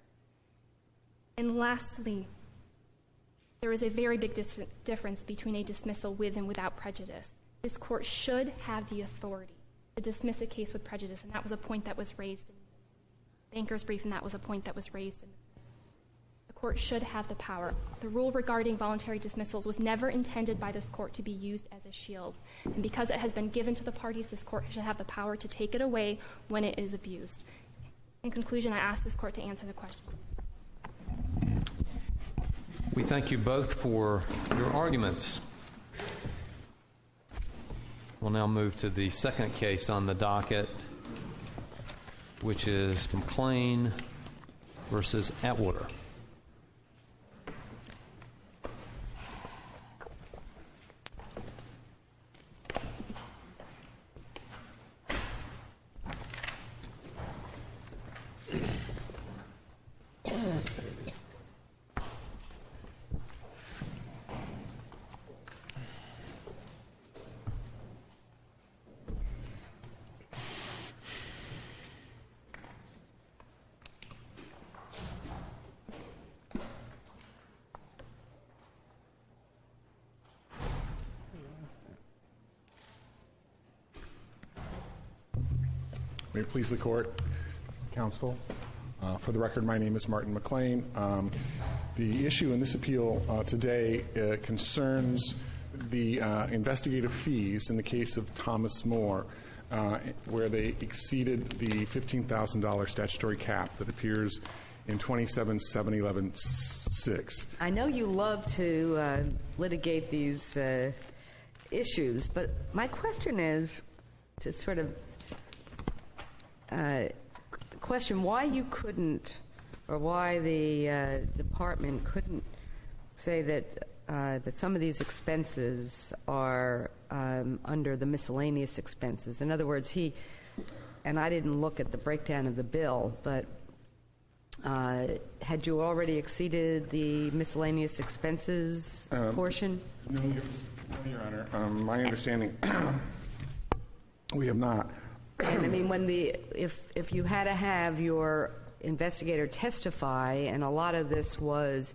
And lastly, there is a very big difference between a dismissal with and without prejudice. This court should have the authority to dismiss a case with prejudice, and that was a point that was raised in the banker's brief, and that was a point that was raised in the court should have the power. The rule regarding voluntary dismissals was never intended by this court to be used as a shield, and because it has been given to the parties, this court should have the power to take it away when it is abused. In conclusion, I ask this court to answer the question. We thank you both for your arguments. We'll now move to the second case on the docket, which is Mlan versus Atwater. May it please the court, counsel. For the record, my name is Martin McLean. The issue in this appeal today concerns the investigative fees in the case of Thomas More, where they exceeded the $15,000 statutory cap that appears in 27-711-6. I know you love to litigate these issues, but my question is to sort of question why you couldn't, or why the department couldn't say that that some of these expenses are under the miscellaneous expenses. In other words, and I didn't look at the breakdown of the bill, but had you already exceeded the miscellaneous expenses portion? No, Your Honor. My understanding, we have not. I mean, if you had to have your investigator testify, and a lot of this was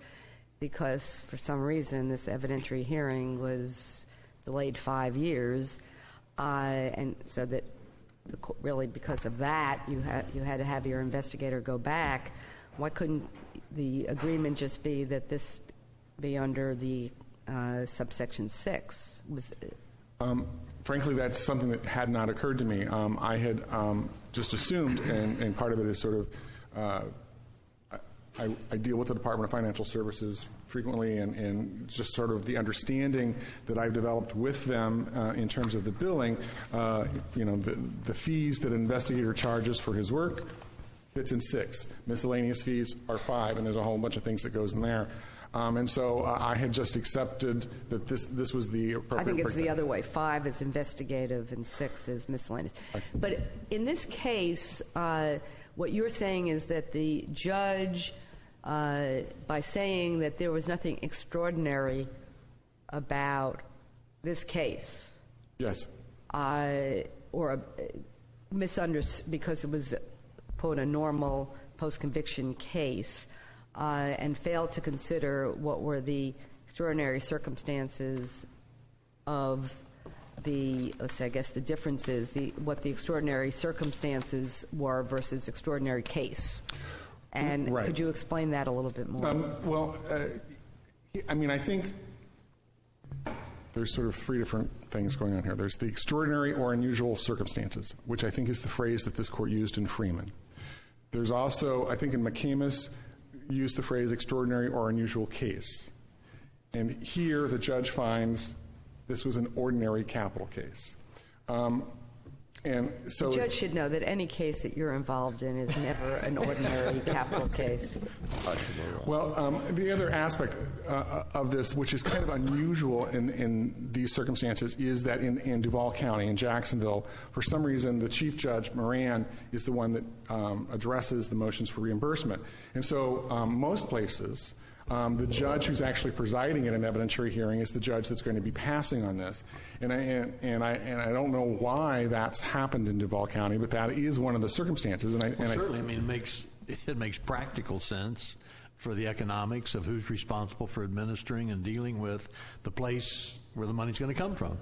because for some reason this evidentiary hearing was delayed 5 years, and so that really because of that you had to have your investigator go back. Why couldn't the agreement just be that this be under the subsection 6? Frankly, that's something that had not occurred to me. I had just assumed, and part of it is sort of, I deal with the Department of Financial Services frequently, and just sort of the understanding that I've developed with them in terms of the billing, the fees that an investigator charges for his work fits in 6. Miscellaneous fees are 5, and there's a whole bunch of things that goes in there. And so I had just accepted that this was the appropriate. I think it's the other way. 5 is investigative and 6 is miscellaneous. Right. But in this case, what you're saying is that the judge, by saying that there was nothing extraordinary about this case, yes, or misunderstood because it was, quote, a normal post-conviction case, and failed to consider what were the extraordinary circumstances of the, let's say, I guess the differences, what the extraordinary circumstances were versus extraordinary case. And right. Could you explain that a little bit more? I think there's sort of 3 different things going on here. There's the extraordinary or unusual circumstances, which I think is the phrase that this court used in Freeman. There's also, I think in McCamus, used the phrase extraordinary or unusual case. And here the judge finds this was an ordinary capital case. And so the judge should know that any case that you're involved in is never an ordinary capital case. Well, the other aspect of this, which is kind of unusual in these circumstances, is that in Duval County, in Jacksonville, for some reason, the chief judge, Mlan, is the one that addresses the motions for reimbursement. And so most places, the judge who's actually presiding at an evidentiary hearing is the judge that's going to be passing on this. And I don't know why that's happened in Duval County, but that is one of the circumstances. Certainly, it makes practical sense for the economics of who's responsible for administering and dealing with the place where the money's going to come from.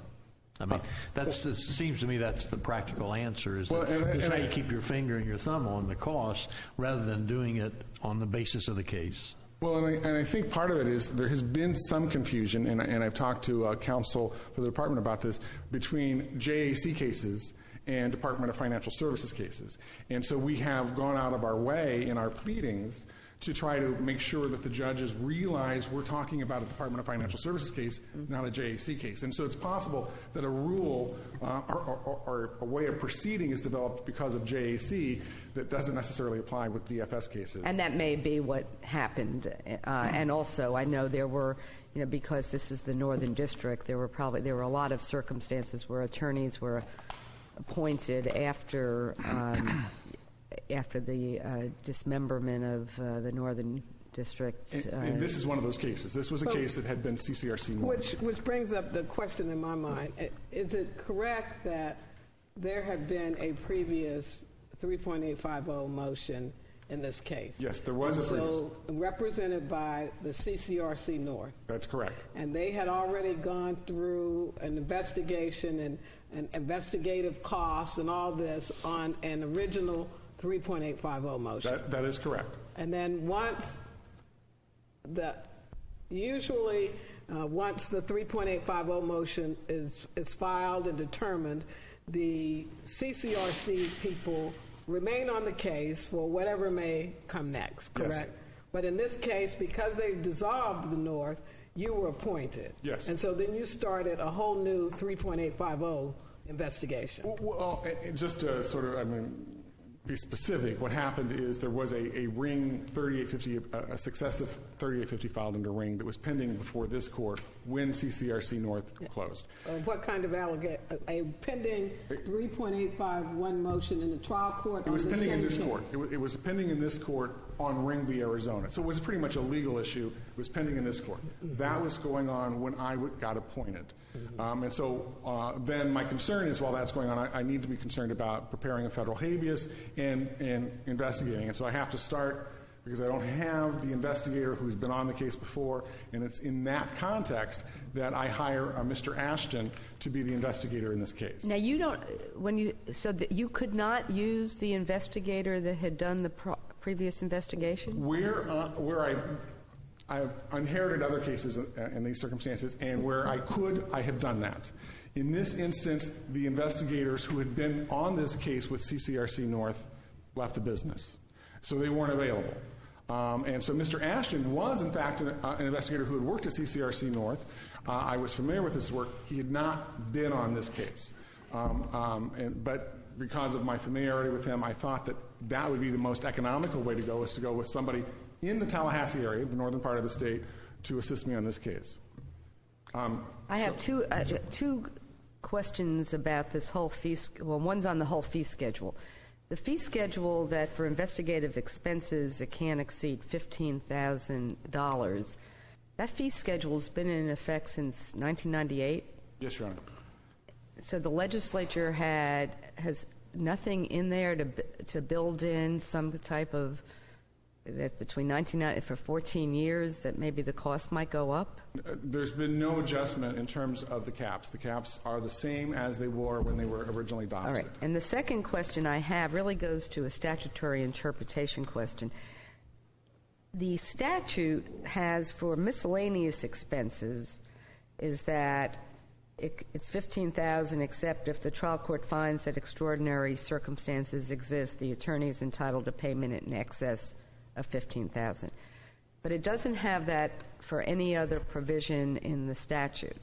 I mean, it seems to me that's the practical answer, is that's how you keep your finger and your thumb on the cost rather than doing it on the basis of the case. Well, and I think part of it is there has been some confusion, and I've talked to counsel for the department about this, between JAC cases and Department of Financial Services cases. And so we have gone out of our way in our pleadings to try to make sure that the judges realize we're talking about a Department of Financial Services case, not a JAC case. And so it's possible that a rule or a way of proceeding is developed because of JAC that doesn't necessarily apply with DFS cases. And that may be what happened. And also, I know there were, because this is the Northern District, there were a lot of circumstances where attorneys were appointed after the dismemberment of the Northern District. And this is one of those cases. This was a case that had been CCRC North. Which brings up the question in my mind. Is it correct that there had been a previous 3.850 motion in this case? Yes, there was a previous. So represented by the CCRC North. That's correct. And they had already gone through an investigation and investigative costs and all this on an original 3.850 motion. That is correct. And then once the 3.850 motion is filed and determined, the CCRC people remain on the case for whatever may come next, correct? Yes. But in this case, because they dissolved the North, you were appointed. Yes. And so then you started a whole new 3.850 investigation. Well, just to sort of, be specific, what happened is there was a Ring 3850, a successive 3850 filed under Ring that was pending before this court when CCRC North closed. What kind of a pending 3.851 motion in the trial court? It was pending in this court. It was pending in this court on Ring v. Arizona. So it was pretty much a legal issue. It was pending in this court. That was going on when I got appointed. And so then my concern is, while that's going on, I need to be concerned about preparing a federal habeas and investigating. And so I have to start, because I don't have the investigator who's been on the case before, and it's in that context that I hire Mr. Ashton to be the investigator in this case. Now, you don't, you could not use the investigator that had done the previous investigation? Where I I've inherited other cases in these circumstances, and where I could, I have done that. In this instance, the investigators who had been on this case with CCRC North left the business, so they weren't available. And so Mr. Ashton was, in fact, an investigator who had worked at CCRC North. I was familiar with his work. He had not been on this case. But because of my familiarity with him, I thought that would be the most economical way to go, is to go with somebody in the Tallahassee area, the northern part of the state, to assist me on this case. I have two questions about this whole fee. Well, one's on the whole fee schedule. The fee schedule that for investigative expenses it can't exceed $15,000. That fee schedule's been in effect since 1998. Yes, Your Honor. So the legislature has nothing in there to build in some type of that between 1990 for 14 years that maybe the cost might go up? There's been no adjustment in terms of the caps. The caps are the same as they were when they were originally adopted. All right. And the second question I have really goes to a statutory interpretation question. The statute has for miscellaneous expenses is that it's $15,000 except if the trial court finds that extraordinary circumstances exist, the attorney is entitled to payment in excess of $15,000. But it doesn't have that for any other provision in the statute.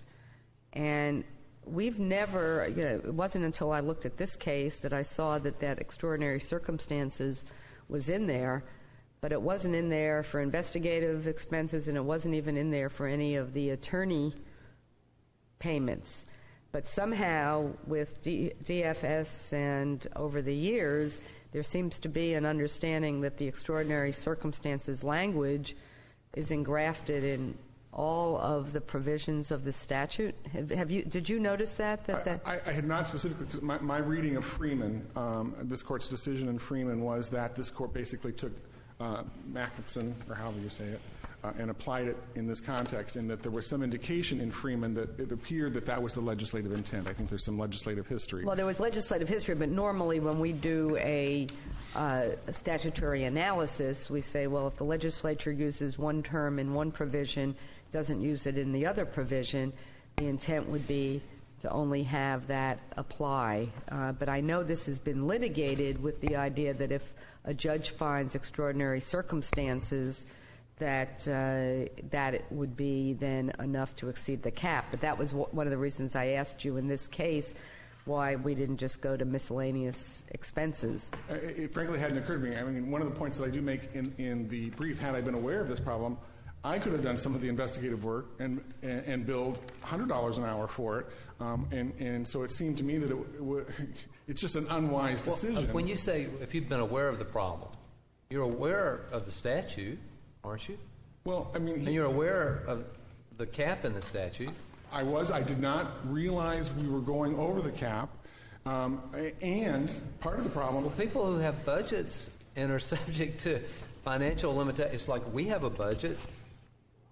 And we've never, it wasn't until I looked at this case that I saw that extraordinary circumstances was in there, but it wasn't in there for investigative expenses, and it wasn't even in there for any of the attorney payments. But somehow with DFS and over the years, there seems to be an understanding that the extraordinary circumstances language is engrafted in all of the provisions of the statute. Did you notice that? I had not specifically, because my reading of Freeman, this court's decision in Freeman was that this court basically took Mackison, or however you say it, and applied it in this context, and that there was some indication in Freeman that it appeared that was the legislative intent. I think there's some legislative history. Well, there was legislative history, but normally when we do a statutory analysis, we say, well, if the legislature uses one term in one provision, doesn't use it in the other provision, the intent would be to only have that apply. But I know this has been litigated with the idea that if a judge finds extraordinary circumstances, that it would be then enough to exceed the cap. But that was one of the reasons I asked you in this case why we didn't just go to miscellaneous expenses. It frankly hadn't occurred to me. I mean, one of the points that I do make in the brief, had I been aware of this problem, I could have done some of the investigative work and billed $100 an hour for it. And so it seemed to me that it's just an unwise decision. When you say if you've been aware of the problem, you're aware of the statute, aren't you? Well, I mean... And you're aware of the cap in the statute. I was. I did not realize we were going over the cap. And part of the problem... Well, people who have budgets and are subject to financial limitations, it's like we have a budget.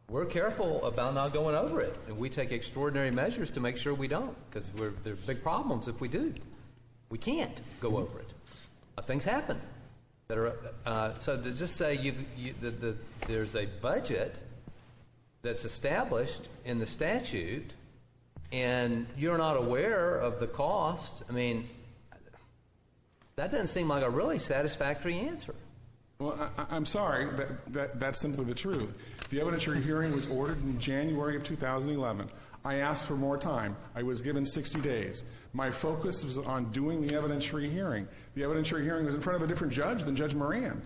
We're careful about not going over it. And we take extraordinary measures to make sure we don't, because there are big problems if we do. We can't go over it. Things happen. So to just say there's a budget that's established in the statute and you're not aware of the cost, I mean, that doesn't seem like a really satisfactory answer. Well, I'm sorry, that's simply the truth. The evidentiary hearing was ordered in January of 2011. I asked for more time. I was given 60 days. My focus was on doing the evidentiary hearing. The evidentiary hearing was in front of a different judge than Judge Moran.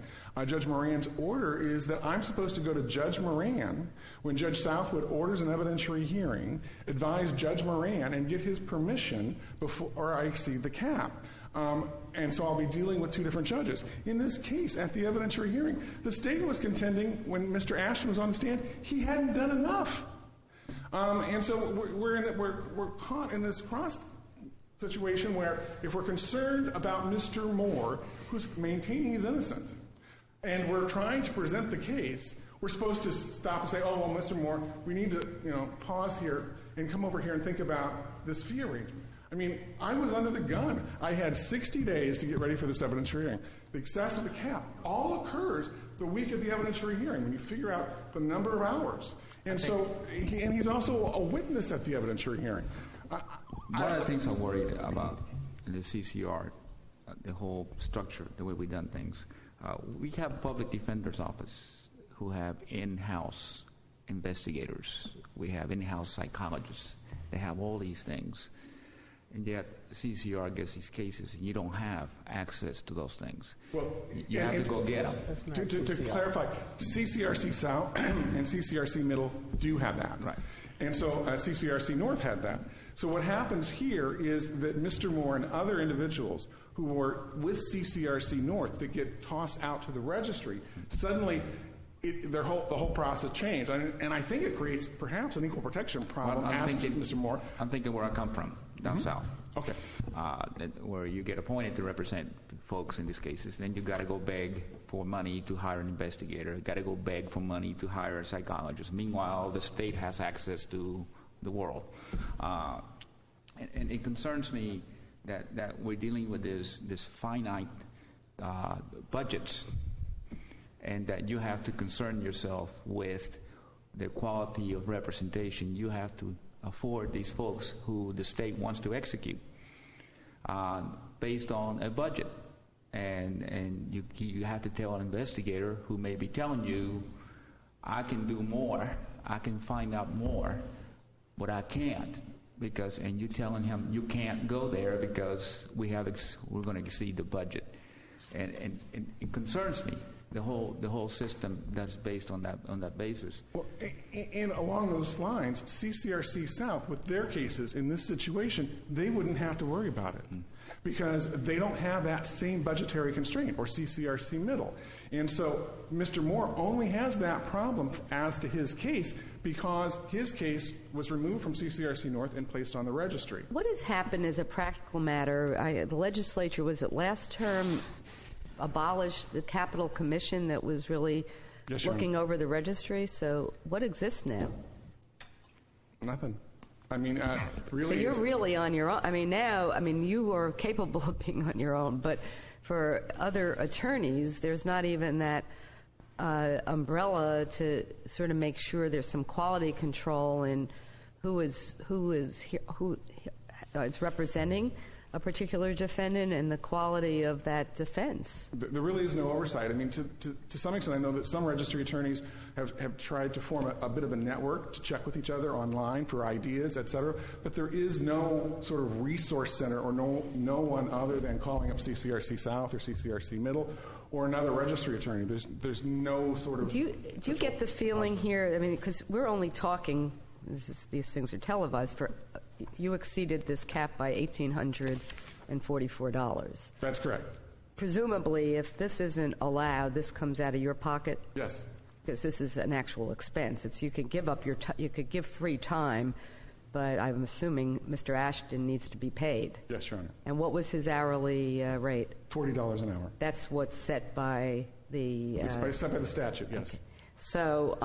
Judge Moran's order is that I'm supposed to go to Judge Moran when Judge Southwood orders an evidentiary hearing, advise Judge Moran, and get his permission before I exceed the cap. And so I'll be dealing with two different judges. In this case, at the evidentiary hearing, the state was contending when Mr. Ashton was on the stand, he hadn't done enough. And so we're caught in this cross situation where if we're concerned about Mr. Moore, who's maintaining his innocence, and we're trying to present the case, we're supposed to stop and say, oh, well, Mr. Moore, we need to pause here and come over here and think about this fee arrangement. I mean, I was under the gun. I had 60 days to get ready for this evidentiary hearing. The excess of the cap all occurs the week of the evidentiary hearing when you figure out the number of hours. And he's also a witness at the evidentiary hearing. One of the things I'm worried about in the CCR, the whole structure, the way we've done things, we have a public defender's office who have in-house investigators. We have in-house psychologists. They have all these things. And yet CCR gets these cases, and you don't have access to those things. Well, you have to go get them. To clarify, CCRC South and CCRC Middle do have that. Right. And so CCRC North had that. So what happens here is that Mr. Moore and other individuals who were with CCRC North that get tossed out to the registry, suddenly the whole process changed. And I think it creates perhaps an equal protection problem. Mr. Moore. I'm thinking where I come from, down south. Okay. Where you get appointed to represent folks in these cases, then you got to go beg for money to hire an investigator. You got to go beg for money to hire a psychologist. Meanwhile, the state has access to the world. And it concerns me that we're dealing with this finite budgets, and that you have to concern yourself with the quality of representation you have to afford these folks who the state wants to execute based on a budget. And you have to tell an investigator who may be telling you, I can do more, I can find out more, but I can't. And you're telling him you can't go there because we're going to exceed the budget. And it concerns me, the whole system that's based on that basis. Well, and along those lines, CCRC South, with their cases in this situation, they wouldn't have to worry about it because they don't have that same budgetary constraint, or CCRC Middle. And so Mr. Moore only has that problem as to his case because his case was removed from CCRC North and placed on the registry. What has happened as a practical matter? The legislature, was it last term, abolished the Capital Commission that was really looking over the registry? So what exists now? Nothing. I mean, really. So you're really on your own. I mean, now, you are capable of being on your own, but for other attorneys, there's not even that umbrella to sort of make sure there's some quality control in who is representing a particular defendant and the quality of that defense. There really is no oversight. I mean, to some extent, I know that some registry attorneys have tried to form a bit of a network to check with each other online for ideas, et cetera, but there is no sort of resource center or no one other than calling up CCRC South or CCRC Middle or another registry attorney. There's no sort of... Do you get the feeling here, because we're only talking, these things are televised, you exceeded this cap by $1,844. That's correct. Presumably, if this isn't allowed, this comes out of your pocket? Yes. Because this is an actual expense. You could give up you could give free time, but I'm assuming Mr. Ashton needs to be paid. Yes, Your Honor. And what was his hourly rate? $40 an hour. That's what's set by the... It's set by the statute, yes. Okay. So,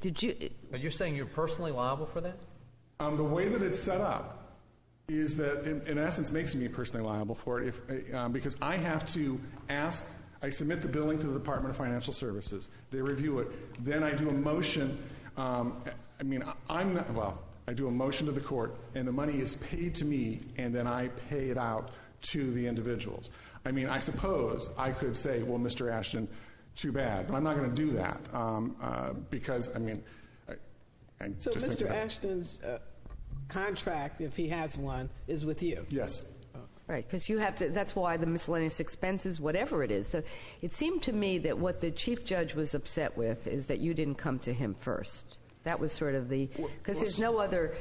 did you... But you're saying you're personally liable for that? The way that it's set up is that, in essence, makes me personally liable for it because I have to I submit the billing to the Department of Financial Services. They review it. Then I do a motion. I do a motion to the court, and the money is paid to me, and then I pay it out to the individuals. I suppose I could say, well, Mr. Ashton, too bad, but I'm not going to do that because, So Mr. Ashton's contract, if he has one, is with you? Yes. Right, because you have to, that's why the miscellaneous expenses, whatever it is. So it seemed to me that what the chief judge was upset with is that you didn't come to him first. That was sort of because there's no other,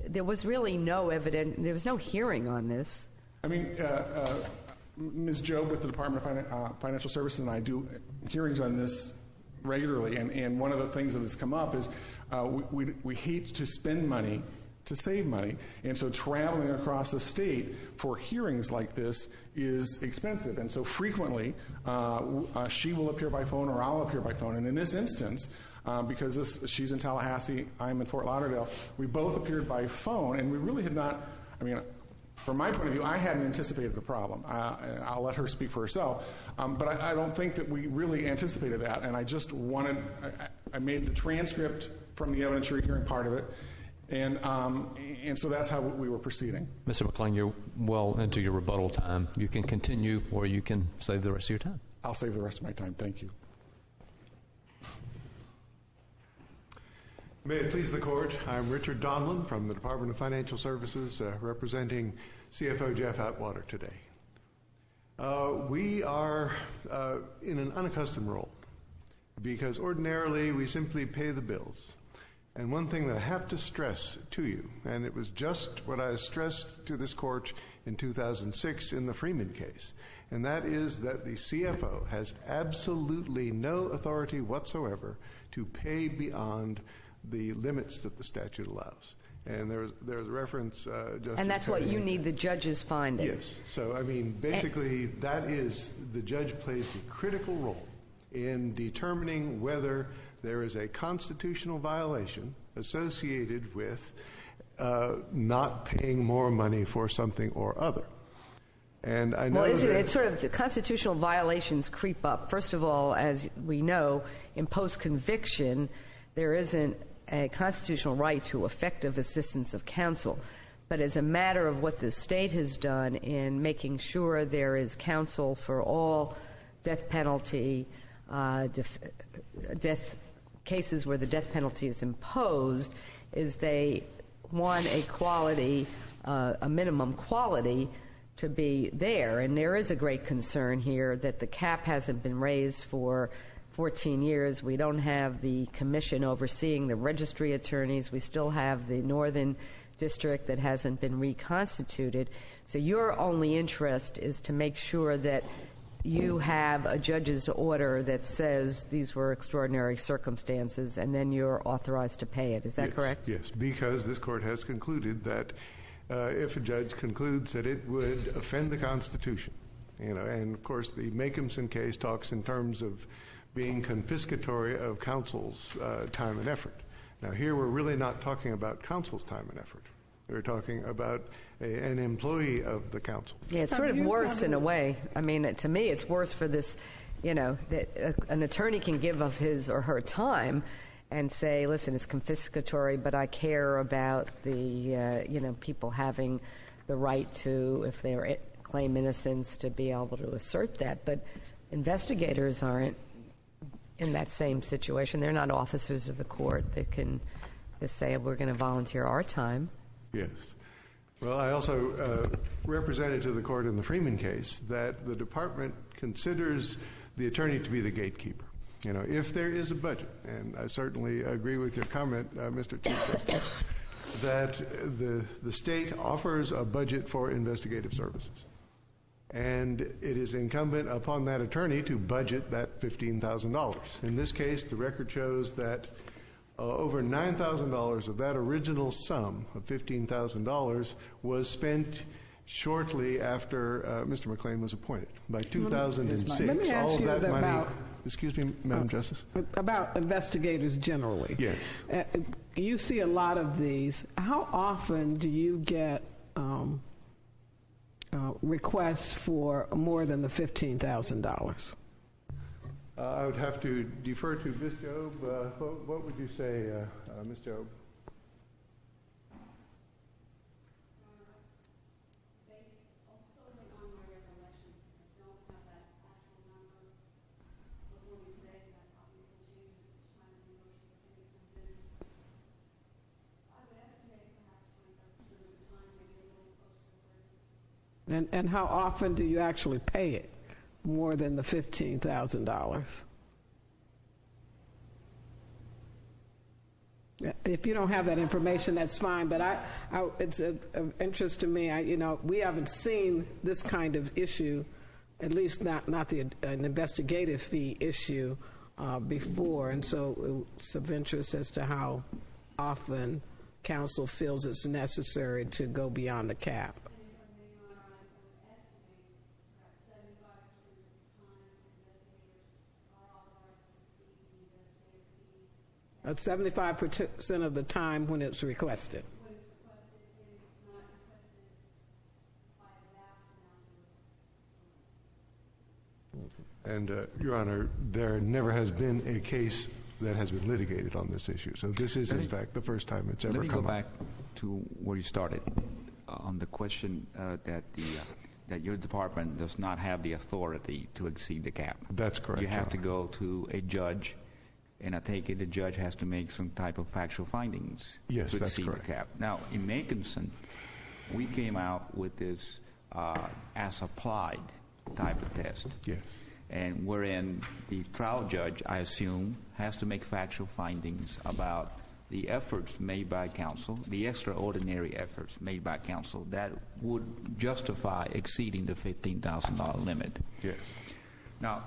there was really no evidence, there was no hearing on this. Ms. Jobe with the Department of Financial Services and I do hearings on this regularly, and one of the things that has come up is we hate to spend money to save money, and so traveling across the state for hearings like this is expensive, and so frequently she will appear by phone or I'll appear by phone, and in this instance, because she's in Tallahassee, I'm in Fort Lauderdale, we both appeared by phone, and we really had not, From my point of view, I hadn't anticipated the problem. I'll let her speak for herself. But I don't think that we really anticipated that. And I just wanted, I made the transcript from the evidentiary hearing part of it. And so that's how we were proceeding. Mr. McLean, you're well into your rebuttal time. You can continue or you can save the rest of your time. I'll save the rest of my time. Thank you. May it please the Court, I'm Richard Donlan from the Department of Financial Services, representing CFO Jeff Atwater today. We are in an unaccustomed role because ordinarily we simply pay the bills. And one thing that I have to stress to you, and it was just what I stressed to this Court in 2006 in the Freeman case, and that is that the CFO has absolutely no authority whatsoever to pay beyond the limits that the statute allows. And there's a reference, Justice and that's what you Kennedy. need the judge's finding. Yes. So, I mean, basically, that is, the judge plays the critical role in determining whether there is a constitutional violation associated with not paying more money for something or other. And I know it's sort of the constitutional violations creep up. First of all, as we know, in post-conviction, there isn't a constitutional right to effective assistance of counsel. But as a matter of what the state has done in making sure there is counsel for all death penalty, death cases where the death penalty is imposed, is they want a quality, a minimum quality to be there. And there is a great concern here that the cap hasn't been raised for 14 years. We don't have the commission overseeing the registry attorneys. We still have the Northern District that hasn't been reconstituted. So your only interest is to make sure that you have a judge's order that says these were extraordinary circumstances, and then you're authorized to pay it. Is that correct? Yes, because this Court has concluded that if a judge concludes that it would offend the Constitution, and of course the Makemson case talks in terms of being confiscatory of counsel's time and effort. Now here we're really not talking about counsel's time and effort. We're talking about an employee of the counsel. Yeah, it's sort of worse in a way. I mean, to me, it's worse for this, that an attorney can give of his or her time and say, listen, it's confiscatory, but I care about the, people having the right to, if they claim innocence, to be able to assert that. But investigators aren't in that same situation. They're not officers of the court that can just say, we're going to volunteer our time. Yes. Well, I also represented to the Court in the Freeman case that the department considers the attorney to be the gatekeeper. If there is a budget, and I certainly agree with your comment, Mr. Chief Justice, that the state offers a budget for investigative services. And it is incumbent upon that attorney to budget that $15,000. In this case, the record shows that over $9,000 of that original sum of $15,000 was spent shortly after Mr. McLean was appointed. By 2006, Let me ask all of you that money... about, Excuse me, Madam Justice? About investigators generally. Yes. You see a lot of these. How often do you get requests for more than the $15,000? I would have to defer to Ms. Job. What would you say, Ms. Job? And how often do you actually pay it? More than the $15,000? If you don't have that information, that's fine. But it's of interest to me. We haven't seen this kind of issue, at least not an investigative fee issue before. And so it's of interest as to how often counsel feels it's necessary to go beyond the cap. 75% of the time when it's requested. And, Your Honor, there never has been a case that has been litigated on this issue. So this is, in fact, the first time it's ever come up. Let me go back to where you started on the question that your department does not have the authority to exceed the cap. That's correct. You have to go to a judge, and I take it the judge has to make some type of factual findings to exceed the cap. Now, in Makinson, we came out with this as applied type of test. Yes. And wherein the trial judge, I assume, has to make factual findings about the efforts made by counsel, the extraordinary efforts made by counsel that would justify exceeding the $15,000 limit. Yes. Now,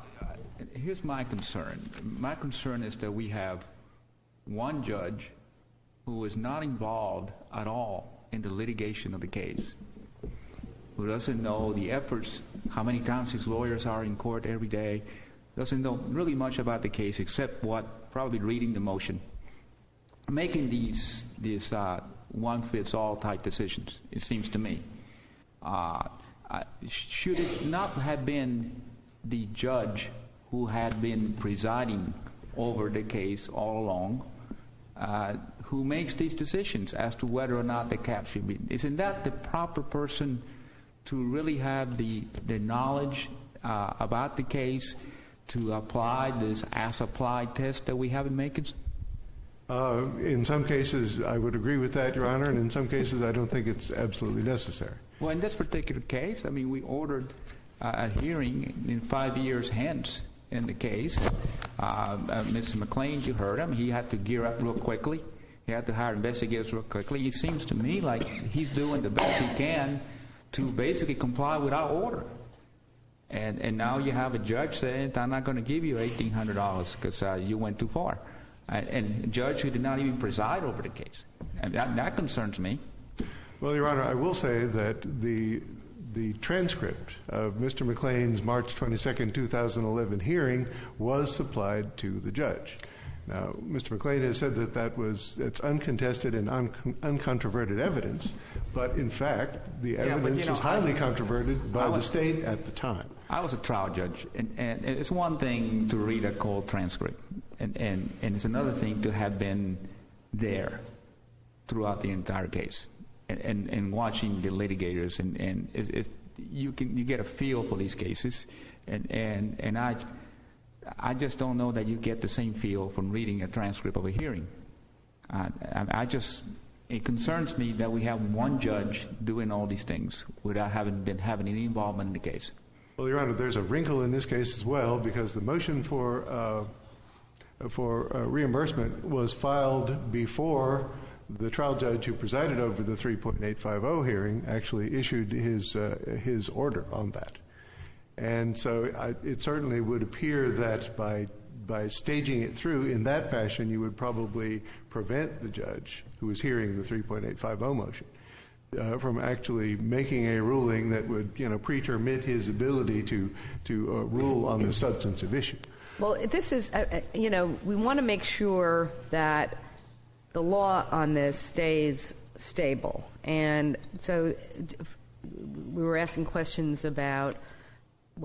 here's my concern. My concern is that we have one judge who is not involved at all in the litigation of the case, who doesn't know the efforts, how many times his lawyers are in court every day, doesn't know really much about the case except what, probably reading the motion, making these one-fits-all type decisions, it seems to me. Should it not have been the judge who had been presiding over the case all along, who makes these decisions as to whether or not the cap should be? Isn't that the proper person to really have the knowledge about the case to apply this as-applied test that we have in Makinson? In some cases, I would agree with that, Your Honor, and in some cases, I don't think it's absolutely necessary. Well, in this particular case, I mean, we ordered a hearing in 5 years hence in the case. Mr. McLean, you heard him. He had to gear up real quickly. He had to hire investigators real quickly. It seems to me like he's doing the best he can to basically comply with our order. And now you have a judge saying, I'm not going to give you $1,800 because you went too far. And a judge who did not even preside over the case. And that concerns me. Well, Your Honor, I will say that the transcript of Mr. McLean's March 22nd, 2011 hearing was supplied to the judge. Now, Mr. McLean has said that it's uncontested and uncontroverted evidence, but in fact, the evidence was highly controverted by the state at the time. I was a trial judge, and it's one thing to read a cold transcript, and it's another thing to have been there throughout the entire case and watching the litigators, and you get a feel for these cases, and I just don't know that you get the same feel from reading a transcript of a hearing. It concerns me that we have one judge doing all these things without having any involvement in the case. Well, Your Honor, there's a wrinkle in this case as well, because the motion for reimbursement was filed before the trial judge who presided over the 3.850 hearing actually issued his order on that. And so it certainly would appear that by staging it through in that fashion, you would probably prevent the judge who was hearing the 3.850 motion from actually making a ruling that would, pretermit his ability to rule on the substantive issue. Well, this is, we want to make sure that the law on this stays stable. And so we were asking questions about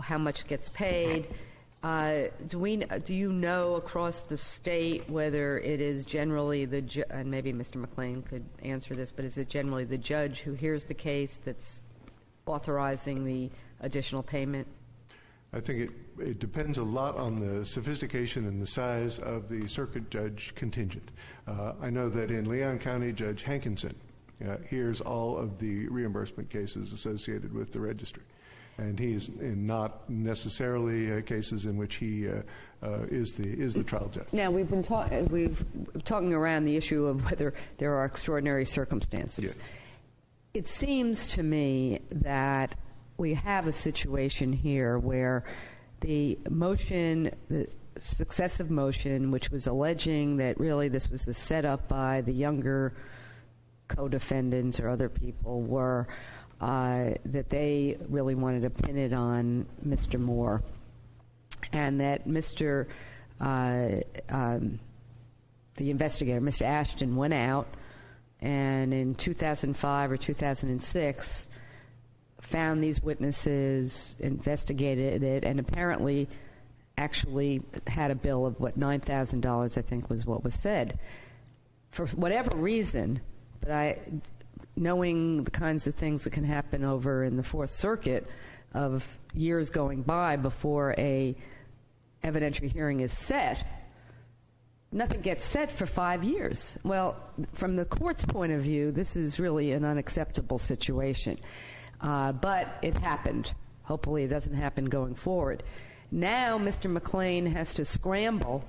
how much gets paid. Do you know across the state whether it is generally and maybe Mr. McLean could answer this, but is it generally the judge who hears the case that's authorizing the additional payment? I think it depends a lot on the sophistication and the size of the circuit judge contingent. I know that in Leon County, Judge Hankinson hears all of the reimbursement cases associated with the registry. And he's in not necessarily cases in which he is the trial judge. Now, we've been talking around the issue of whether there are extraordinary circumstances. Yes. It seems to me that we have a situation here where the successive motion, which was alleging that really this was a setup by the younger co-defendants or other people, were that they really wanted to pin it on Mr. Moore, and that the investigator, Mr. Ashton, went out and in 2005 or 2006 found these witnesses, investigated it, and apparently actually had a bill of, $9,000, I think was what was said. For whatever reason, but knowing the kinds of things that can happen over in the Fourth Circuit of years going by before a evidentiary hearing is set, nothing gets set for 5 years. Well, from the court's point of view, this is really an unacceptable situation. But it happened. Hopefully it doesn't happen going forward. Now Mr. McLean has to scramble,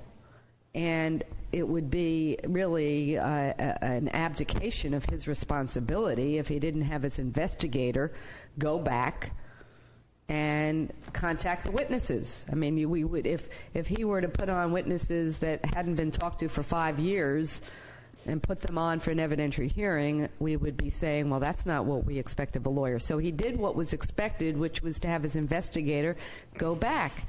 and it would be really an abdication of his responsibility if he didn't have his investigator go back and contact the witnesses. I mean, we would, if he were to put on witnesses that hadn't been talked to for 5 years and put them on for an evidentiary hearing, we would be saying, well, that's not what we expect of a lawyer. So he did what was expected, which was to have his investigator go back.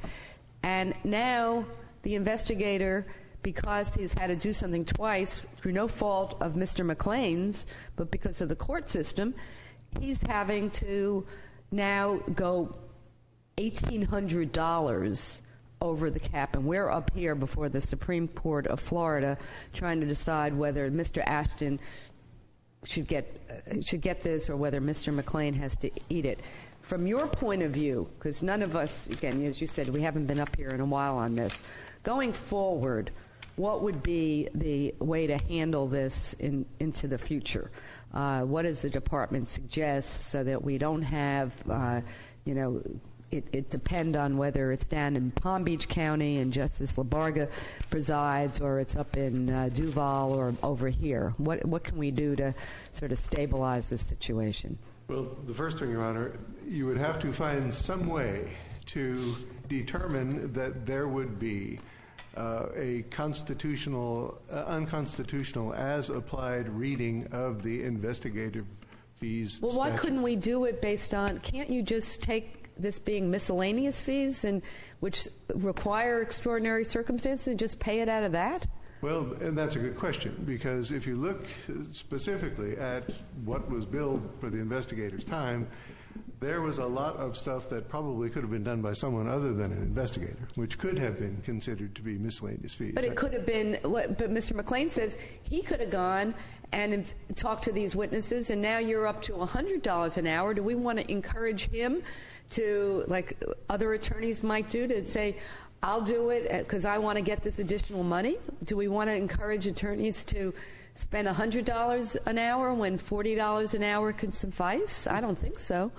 And now the investigator, because he's had to do something twice through no fault of Mr. McLean's, but because of the court system, he's having to now go $1,800 over the cap. And we're up here before the Supreme Court of Florida trying to decide whether Mr. Ashton should get this or whether Mr. McLean has to eat it. From your point of view, because none of us, again, as you said, we haven't been up here in a while on this, going forward, what would be the way to handle this into the future? What does the department suggest so that we don't have, it depend on whether it's down in Palm Beach County and Justice LaBarga presides, or it's up in Duval or over here? What can we do to sort of stabilize this situation? Well, the first thing, Your Honor, you would have to find some way to determine that there would be a constitutional, unconstitutional, as applied reading of the investigative fees. Well, why couldn't we do it based on? Can't you just take this being miscellaneous fees, and which require extraordinary circumstances, and just pay it out of that? Well, and that's a good question, because if you look specifically at what was billed for the investigator's time, there was a lot of stuff that probably could have been done by someone other than an investigator, which could have been considered to be miscellaneous fees. But it could have been, but Mr. McLean says he could have gone and talked to these witnesses, and now you're up to $100 an hour. Do we want to encourage him to, like other attorneys might do, to say, I'll do it because I want to get this additional money? Do we want to encourage attorneys to spend $100 an hour when $40 an hour could suffice? I don't think so.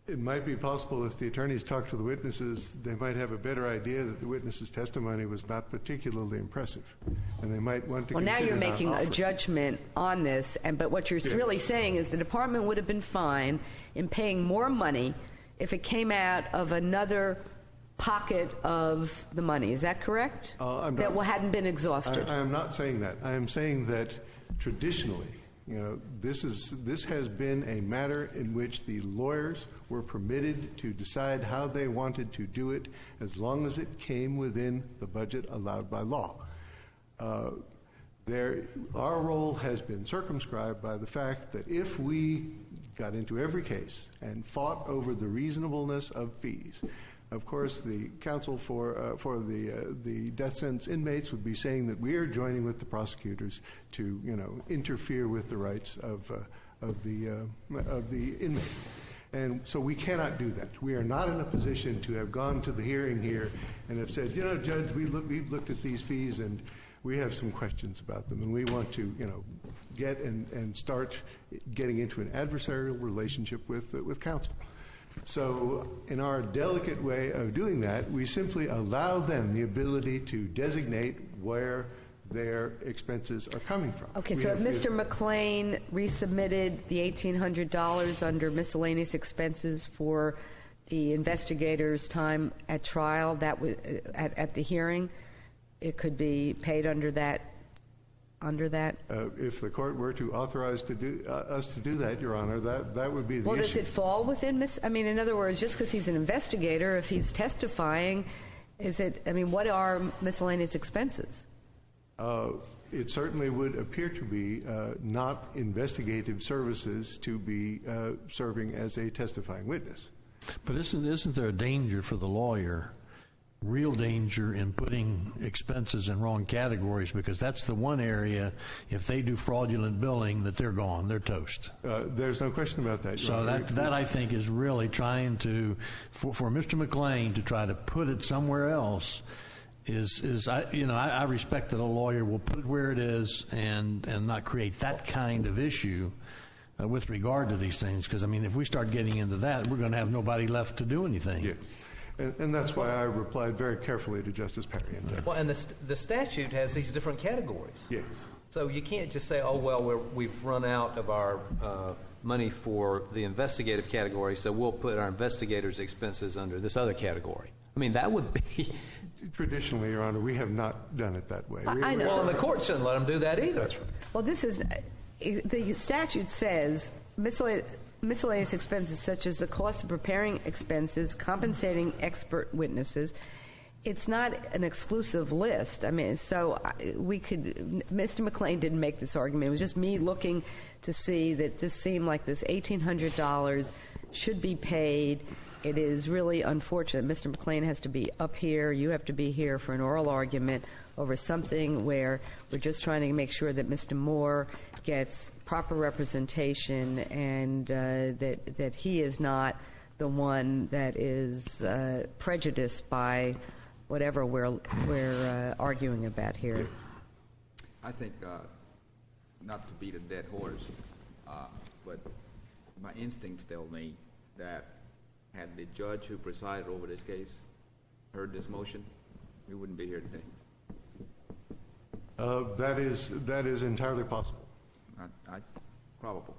It might be possible if the attorneys talk to the witnesses, they might have a better idea that the witness's testimony was not particularly impressive, and they might want to consider. Well, now you're making a judgment on this, but what you're really saying is the department would have been fine in paying more money if it came out of another pocket of the money. Is that correct? That hadn't been exhausted. I am not saying that. I am saying that traditionally, this has been a matter in which the lawyers were permitted to decide how they wanted to do it, as long as it came within the budget allowed by law. Our role has been circumscribed by the fact that if we got into every case and fought over the reasonableness of fees, of course, the counsel for the death sentence inmates would be saying that we are joining with the prosecutors to, interfere with the rights of the inmate, and so we cannot do that. We are not in a position to have gone to the hearing here and have said, Judge, we've looked at these fees and we have some questions about them, and we want to, get and start getting into an adversarial relationship with counsel. So in our delicate way of doing that, we simply allow them the ability to designate where their expenses are coming from. Okay, so if Mr. McLean resubmitted the $1,800 under miscellaneous expenses for the investigator's time at trial, that would, at the hearing, it could be paid under that? If the court were to authorize us to do that, Your Honor, that would be the issue. Well, does it fall within in other words, just because he's an investigator, if he's testifying, what are miscellaneous expenses? It certainly would appear to be not investigative services to be serving as a testifying witness. But isn't there a danger for the lawyer real danger in putting expenses in wrong categories, because that's the one area, if they do fraudulent billing, that they're gone, they're toast. There's no question about that. So that I think is really trying to, for Mr. McLean to try to put it somewhere else is I respect that a lawyer will put it where it is and not create that kind of issue with regard to these things, because, I mean, if we start getting into that, we're going to have nobody left to do anything. Yes. And that's why I replied very carefully to Justice Perry. Well, and the statute has these different categories. Yes. So you can't just say, oh, well, we've run out of our money for the investigative category, so we'll put our investigators' expenses under this other category. I mean, that would be... Traditionally, Your Honor, we have not done it that way. I know. Well, and the court shouldn't let them do that either. That's right. Well, the statute says miscellaneous expenses such as the cost of preparing expenses, compensating expert witnesses. It's not an exclusive list. I mean, so Mr. McLean didn't make this argument. It was just me looking to see that this seemed like this $1,800 should be paid. It is really unfortunate. Mr. McLean has to be up here. You have to be here for an oral argument over something where we're just trying to make sure that Mr. Moore gets proper representation and that he is not the one that is prejudiced by whatever we're arguing about here. I think, not to beat a dead horse, but my instincts tell me that had the judge who presided over this case heard this motion, we wouldn't be here today. That is entirely possible. Probable.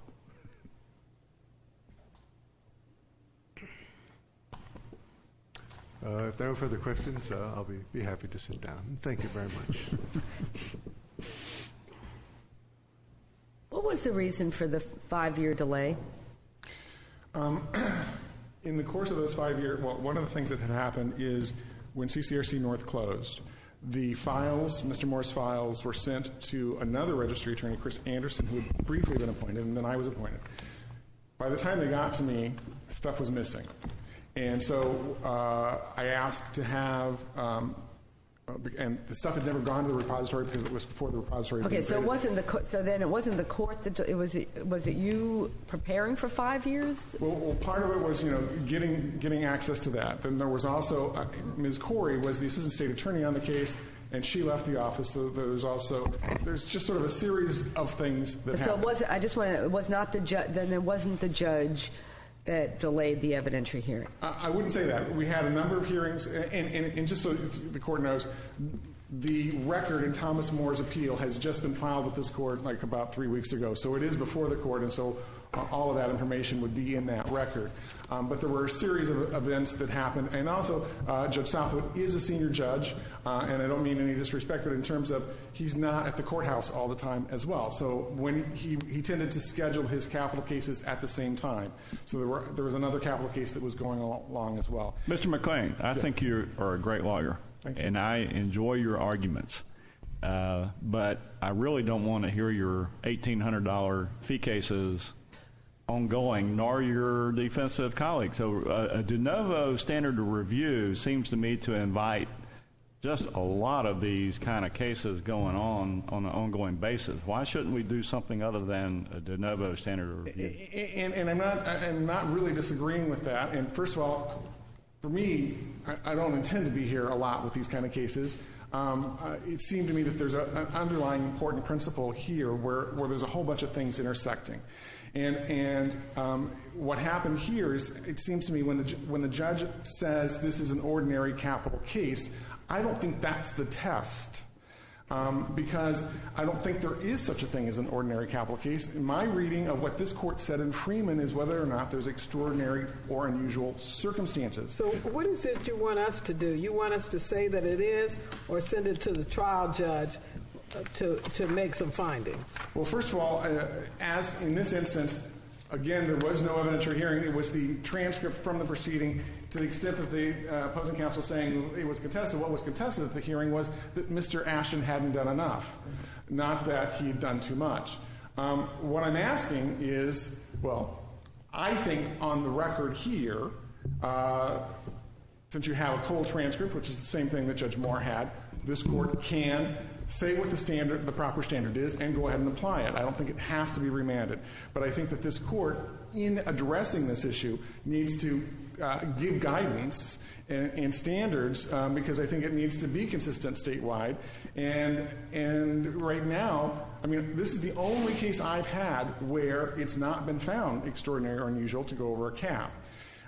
If there are no further questions, I'll be happy to sit down. Thank you very much. What was the reason for the 5-year delay? In the course of those 5 years, well, one of the things that had happened is when CCRC North closed, the files, Mr. Moore's files, were sent to another registry attorney, Chris Anderson, who had briefly been appointed, and then I was appointed. By the time they got to me, stuff was missing. And so I asked to have, and the stuff had never gone to the repository because it was before the repository. Okay, so it wasn't so then it wasn't the court that was it you preparing for 5 years? Well, part of it was getting access to that. Then there was also Ms. Corey was the assistant state attorney on the case, and she left the office. So there's just sort of a series of things that happened. So it was not the judge. Then it wasn't the judge that delayed the evidentiary hearing. I wouldn't say that. We had a number of hearings, and just so the court knows, the record in Thomas Moore's appeal has just been filed with this court like about 3 weeks ago. So it is before the court, and so all of that information would be in that record. But there were a series of events that happened, and also Judge Southwood is a senior judge, and I don't mean any disrespect, but in terms of he's not at the courthouse all the time as well. So when he tended to schedule his capital cases at the same time. So there was another capital case that was going along as well. Mr. McLean, I think you are a great lawyer, and I enjoy your arguments. But I really don't want to hear your $1,800 fee cases ongoing, nor your defensive colleagues. So a de novo standard of review seems to me to invite just a lot of these kind of cases going on an ongoing basis. Why shouldn't we do something other than a de novo standard of review? And I'm not really disagreeing with that. And first of all, for me, I don't intend to be here a lot with these kind of cases. It seemed to me that there's an underlying important principle here where there's a whole bunch of things intersecting. And what happened here is, it seems to me, when the judge says this is an ordinary capital case, I don't think that's the test, because I don't think there is such a thing as an ordinary capital case. My reading of what this court said in Freeman is whether or not there's extraordinary or unusual circumstances. So what is it you want us to do? You want us to say that it is, or send it to the trial judge to make some findings? Well, first of all, as in this instance, again, there was no evidentiary hearing. It was the transcript from the proceeding. To the extent that the opposing counsel is saying it was contested, what was contested at the hearing was that Mr. Ashton hadn't done enough, not that he had done too much. What I'm asking is, well, I think on the record here, since you have a cold transcript, which is the same thing that Judge Moore had, this court can say what the proper standard is, and go ahead and apply it. I don't think it has to be remanded. But I think that this court, in addressing this issue, needs to give guidance and standards, because I think it needs to be consistent statewide. And right now, I mean, this is the only case I've had where it's not been found extraordinary or unusual to go over a cap.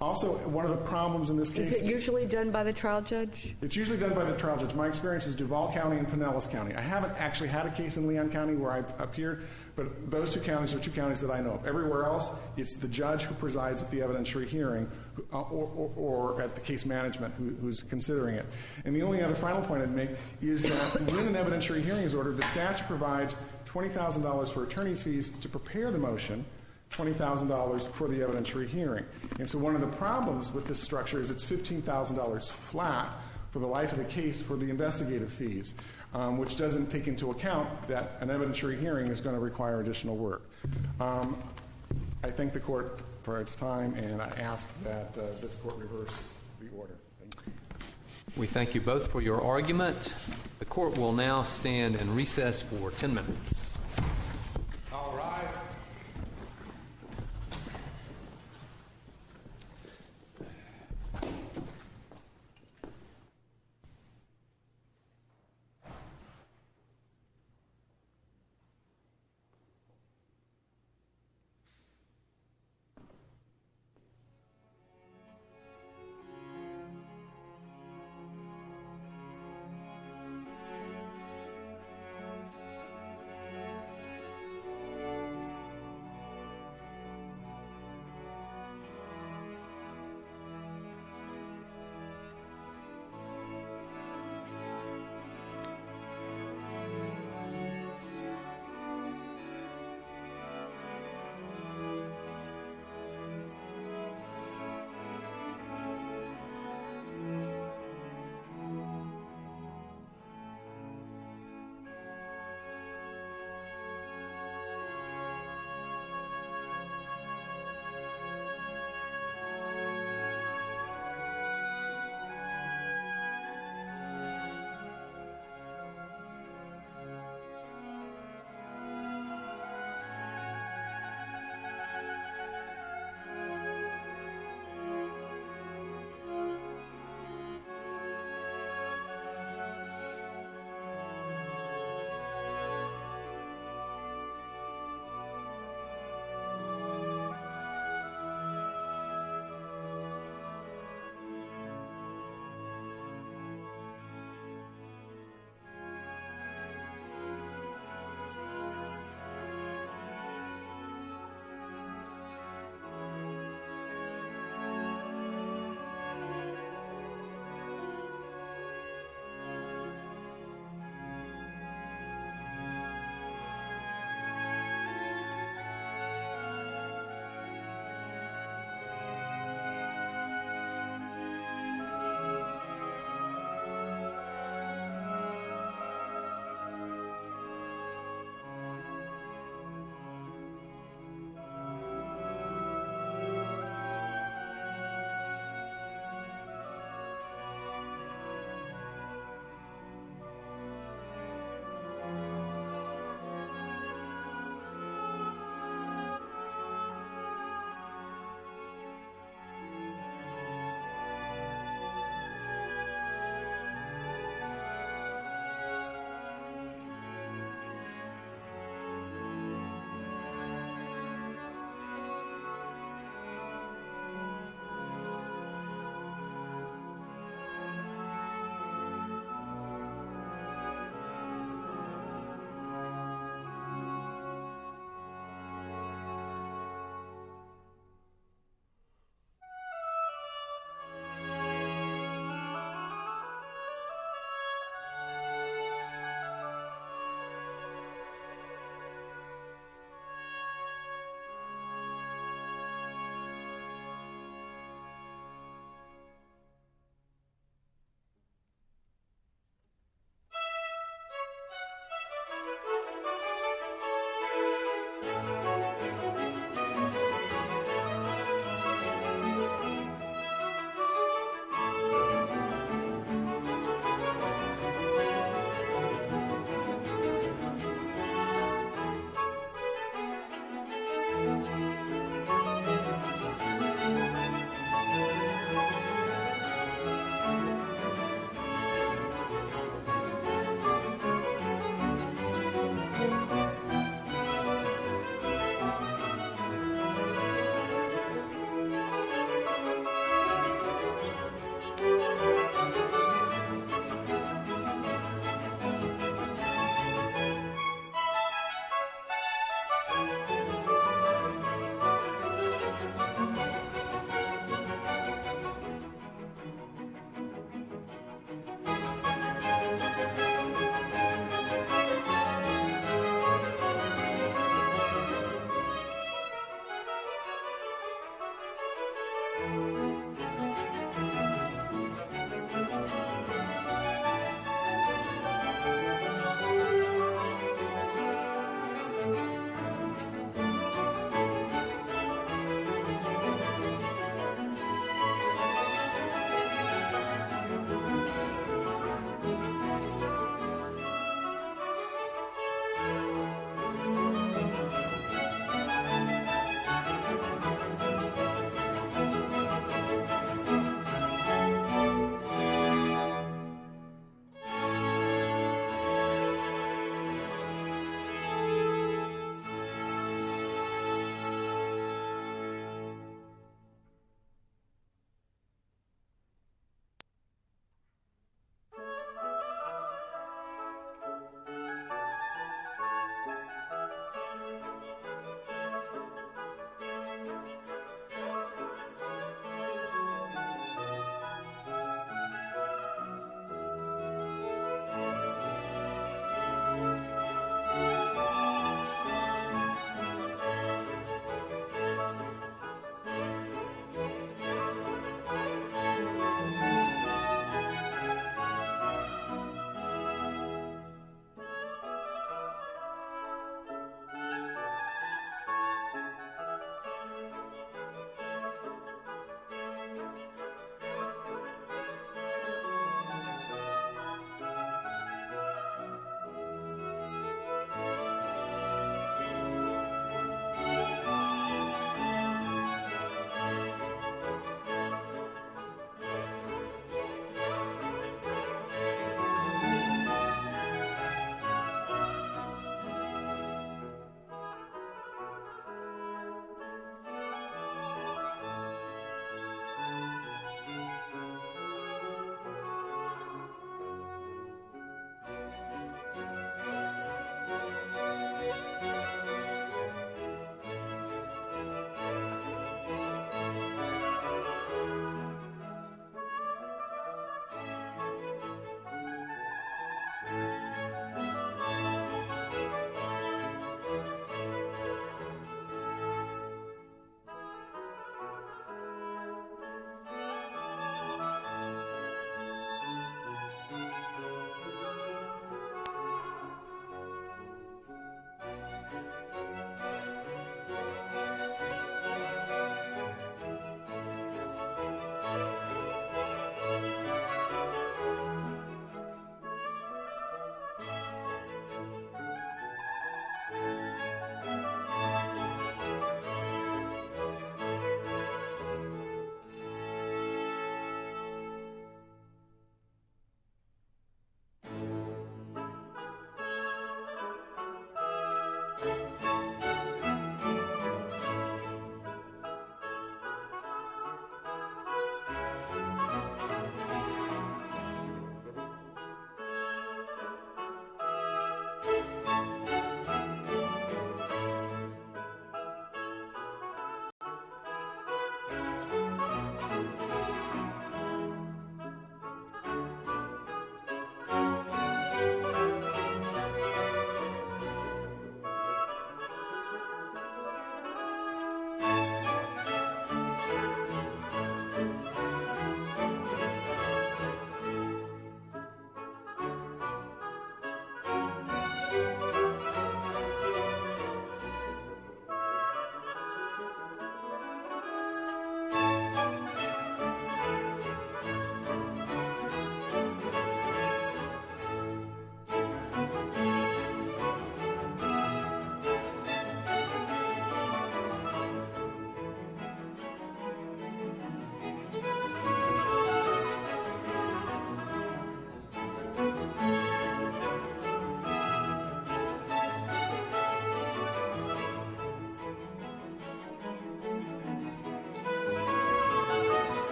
Also, one of the problems in this case... Is it usually done by the trial judge? It's usually done by the trial judge. My experience is Duval County and Pinellas County. I haven't actually had a case in Leon County where I've appeared, but those two counties are two counties that I know of. Everywhere else, it's the judge who presides at the evidentiary hearing or at the case management who's considering it. And the only other final point I'd make is that when an evidentiary hearing is ordered, the statute provides $20,000 for attorney's fees to prepare the motion, $20,000 for the evidentiary hearing. And so one of the problems with this structure is it's $15,000 flat for the life of the case for the investigative fees, which doesn't take into account that an evidentiary hearing is going to require additional work. I thank the court for its time, and I ask that this court reverse the order. Thank you. We thank you both for your argument. The court will now stand in recess for 10 minutes. All rise.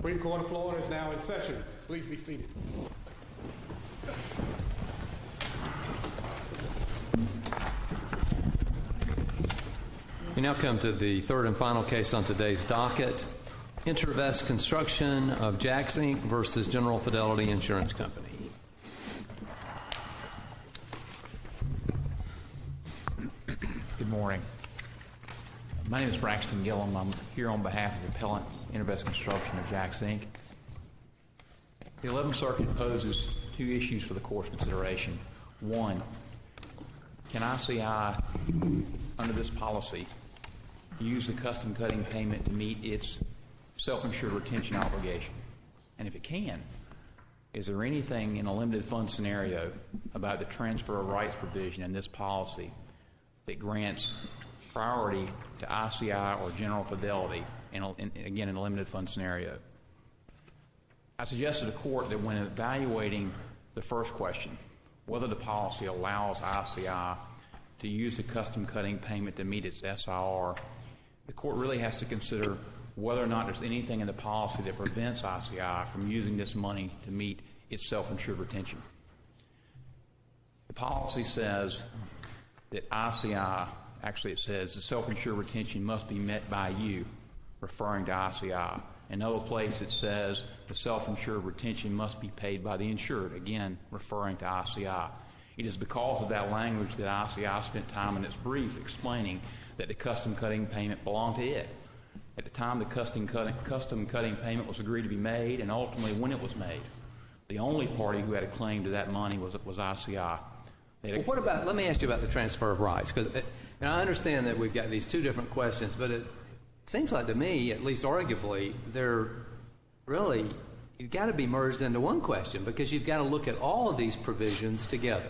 Supreme Court of Florida is now in session. Please be seated. We now come to the third and final case on today's docket, Intervest Construction of Jax Inc. versus General Fidelity Insurance Company. Good morning. My name is Braxton Gillum. I'm here on behalf of Appellant Intervest Construction of Jax Inc. The 11th Circuit poses two issues for the court's consideration. One, can ICI, under this policy, use the custom cutting payment to meet its self-insured retention obligation? And if it can, is there anything in a limited fund scenario about the transfer of rights provision in this policy that grants priority to ICI or General Fidelity, again in a limited fund scenario? I suggest to the court that when evaluating the first question, whether the policy allows ICI to use the custom cutting payment to meet its SIR, the court really has to consider whether or not there's anything in the policy that prevents ICI from using this money to meet its self-insured retention. The policy says that ICI, actually it says the self-insured retention must be met by you, referring to ICI. In other place it says the self-insured retention must be paid by the insured, again referring to ICI. It is because of that language that ICI spent time in its brief explaining that the custom cutting payment belonged to it. At the time the custom cutting payment was agreed to be made, and ultimately when it was made, the only party who had a claim to that money was ICI. Well, what about, let me ask you about the transfer of rights, because I understand that we've got these two different questions, but it seems like to me, at least arguably, they're really, you've got to be merged into one question, because you've got to look at all of these provisions together.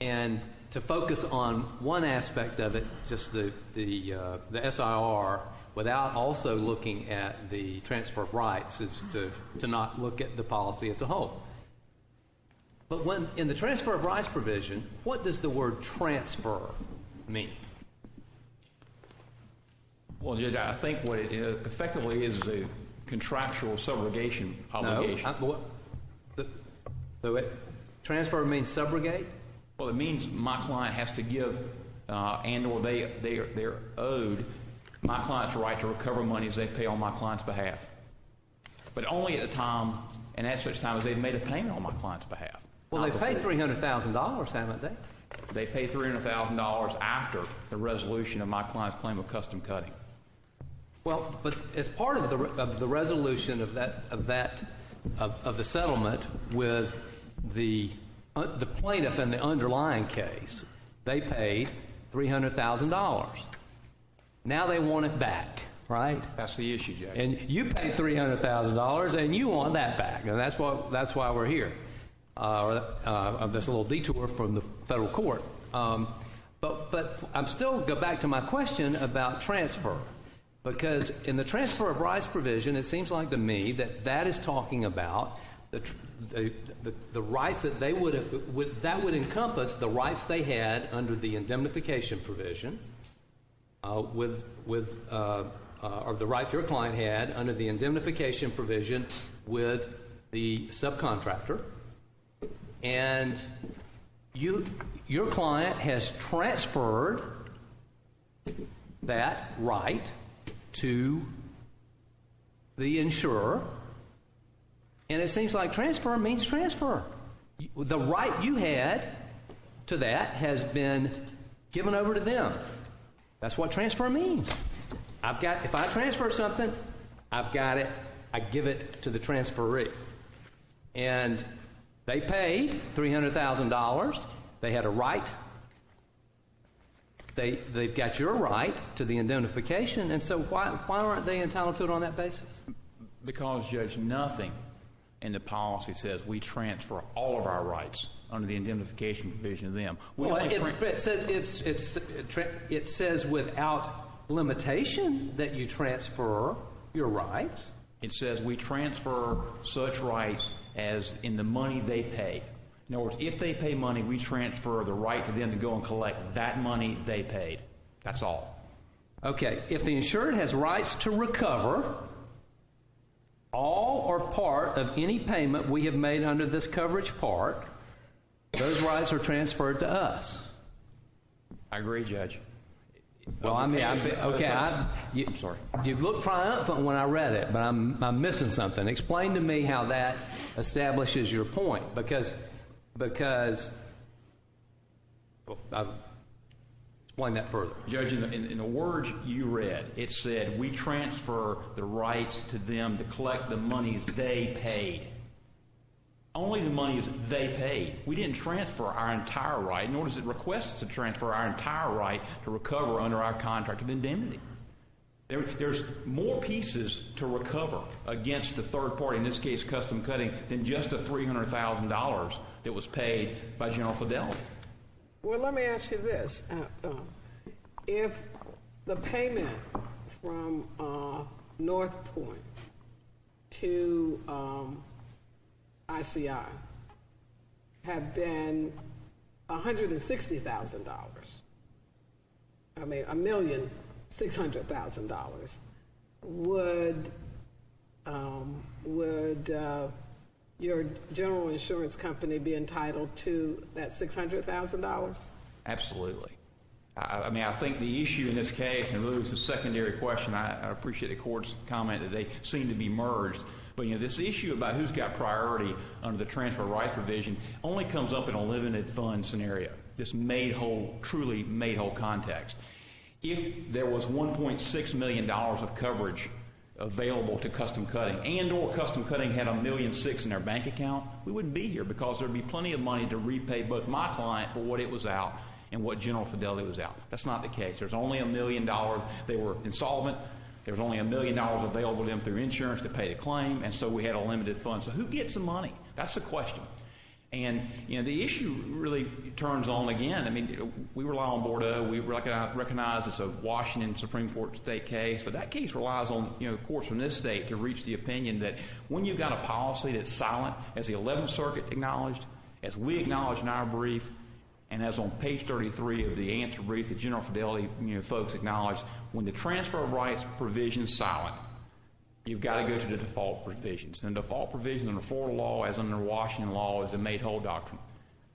And to focus on one aspect of it, just the SIR, without also looking at the transfer of rights, is to not look at the policy as a whole. But when in the transfer of rights provision, what does the word transfer mean? Well, Judge, I think what it effectively is a contractual subrogation obligation. No, transfer means subrogate? Well, it means my client has to give, and or they're owed my client's right to recover monies they pay on my client's behalf. But only at the time, and at such time as they've made a payment on my client's behalf. Well, they paid $300,000, haven't they? They pay $300,000 after the resolution of my client's claim of custom cutting. Well, but as part of the resolution of the settlement with the plaintiff in the underlying case, they paid $300,000. Now they want it back, right? That's the issue, Judge. And you paid $300,000, and you want that back, and that's why we're here. This little detour from the federal court. But I'm still go back to my question about transfer, because in the transfer of rights provision, it seems like to me that is talking about the rights that they that would encompass the rights they had under the indemnification provision, or the right your client had under the indemnification provision with the subcontractor, and your client has transferred that right to the insurer. And it seems like transfer means transfer. The right you had to that has been given over to them. That's what transfer means. If I transfer something, I've got it. I give it to the transferee. And they paid $300,000. They had a right. They've got your right to the indemnification. And so why aren't they entitled to it on that basis? Because, Judge, nothing in the policy says we transfer all of our rights under the indemnification provision of them. It says without limitation that you transfer your rights. It says we transfer such rights as in the money they pay. In other words, if they pay money, we transfer the right to them to go and collect that money they paid. That's all. Okay. If the insured has rights to recover all or part of any payment we have made under this coverage part, those rights are transferred to us. I agree, Judge. Well, I mean, I'm sorry. You looked triumphant when I read it, but I'm missing something. Explain to me how that establishes your point, because I'll explain that further. Judge, in the words you read, it said we transfer the rights to them to collect the monies they paid. Only the monies they paid. We didn't transfer our entire right, nor does it request us to transfer our entire right to recover under our contract of indemnity. There's more pieces to recover against the third party, in this case custom cutting, than just the $300,000 that was paid by General Fidelity. Well, let me ask you this. If the payment from North Point to ICI have been $160,000, I mean $1,600,000, would your general insurance company be entitled to that $600,000? Absolutely. I mean, I think the issue in this case, and really was a secondary question, I appreciate the court's comment that they seem to be merged, but this issue about who's got priority under the transfer rights provision only comes up in a limited fund scenario, this made whole, truly made whole context. If there was $1.6 million of coverage available to custom cutting and or custom cutting had $1.6 million in their bank account, we wouldn't be here because there'd be plenty of money to repay both my client for what it was out and what General Fidelity was out. That's not the case. There's only $1 million. They were insolvent. There was only $1 million available to them through insurance to pay the claim, and so we had a limited fund. So who gets the money? That's the question. And the issue really turns on again. I mean, we rely on Bordeaux. We recognize it's a Washington Supreme Court state case, but that case relies on courts from this state to reach the opinion that when you've got a policy that's silent, as the 11th Circuit acknowledged, as we acknowledged in our brief, and as on page 33 of the answer brief, the General Fidelity folks acknowledged, when the transfer of rights provision is silent, you've got to go to the default provisions. And the default provisions under Florida law, as under Washington law, is the made whole doctrine.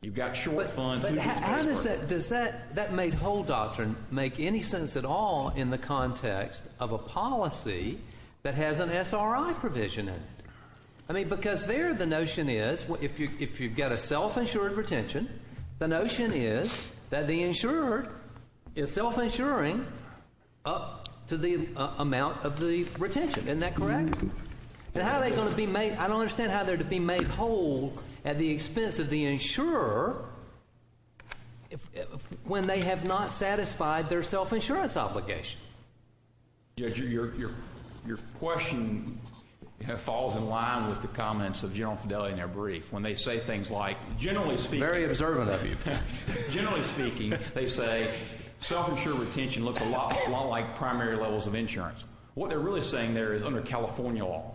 You've got short funds. But how does that made whole doctrine make any sense at all in the context of a policy that has an SRI provision in it? I mean, because there the notion is, if you've got a self-insured retention, the notion is that the insured is self-insuring up to the amount of the retention. Isn't that correct? And how are they going to be made? I don't understand how they're to be made whole at the expense of the insurer when they have not satisfied their self-insurance obligation. Judge, your question falls in line with the comments of General Fidelity in their brief when they say things like, generally speaking... Very observant of you. Generally speaking, they say self-insured retention looks a lot like primary levels of insurance. What they're really saying there is under California law,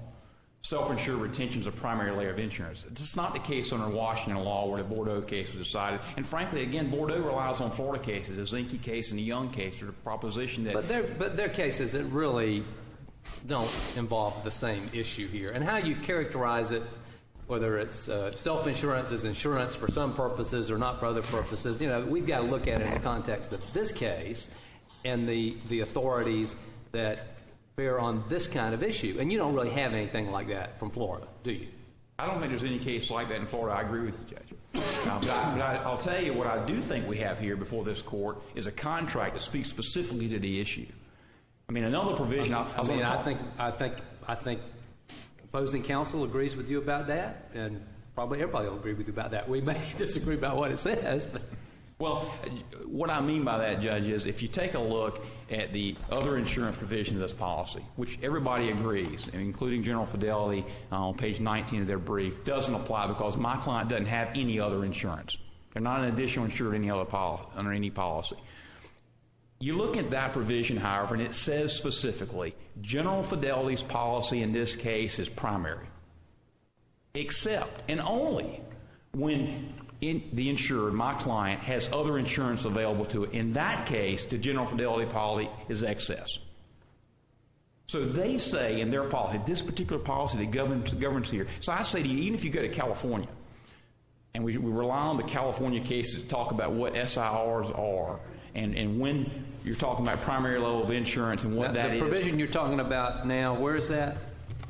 self-insured retention is a primary layer of insurance. It's not the case under Washington law where the Bordeaux case was decided. And frankly, again, Bordeaux relies on Florida cases, the Zinke case and the Young case, or the proposition that... But they're cases that really don't involve the same issue here. And how you characterize it, whether it's self-insurance is insurance for some purposes or not for other purposes, we've got to look at it in the context of this case and the authorities that bear on this kind of issue. And you don't really have anything like that from Florida, do you? I don't think there's any case like that in Florida. I agree with you, Judge. But I'll tell you what I do think we have here before this court is a contract that speaks specifically to the issue. I mean, another provision... I think opposing counsel agrees with you about that, and probably everybody will agree with you about that. We may disagree about what it says, but... Well, what I mean by that, Judge, is if you take a look at the other insurance provision of this policy, which everybody agrees, including General Fidelity on page 19 of their brief, doesn't apply because my client doesn't have any other insurance. They're not an additional insured under any policy. You look at that provision, however, and it says specifically, General Fidelity's policy in this case is primary, except and only when the insured, my client, has other insurance available to it. In that case, the General Fidelity policy is excess. So they say in their policy, this particular policy that governs here. So I say to you, even if you go to California, and we rely on the California cases to talk about what SIRs are, and when you're talking about primary level of insurance and what that is. The provision you're talking about now, where is that?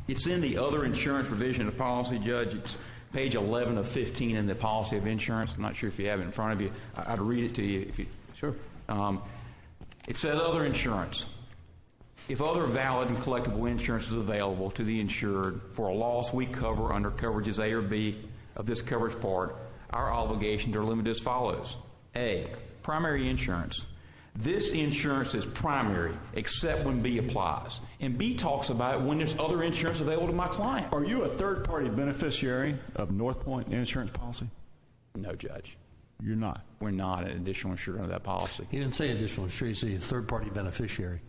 It's in the other insurance provision of the policy, Judge. It's page 11 of 15 in the policy of insurance. I'm not sure if you have it in front of you. I'd read it to you if you... Sure. It says other insurance. If other valid and collectible insurance is available to the insured for a loss we cover under coverages A or B of this coverage part, our obligations are limited as follows. A, primary insurance. This insurance is primary except when B applies. And B talks about when there's other insurance available to my client. Are you a third-party beneficiary of North Point insurance policy? No, Judge. You're not? We're not an additional insured under that policy. He didn't say additional insured. He said third-party beneficiary.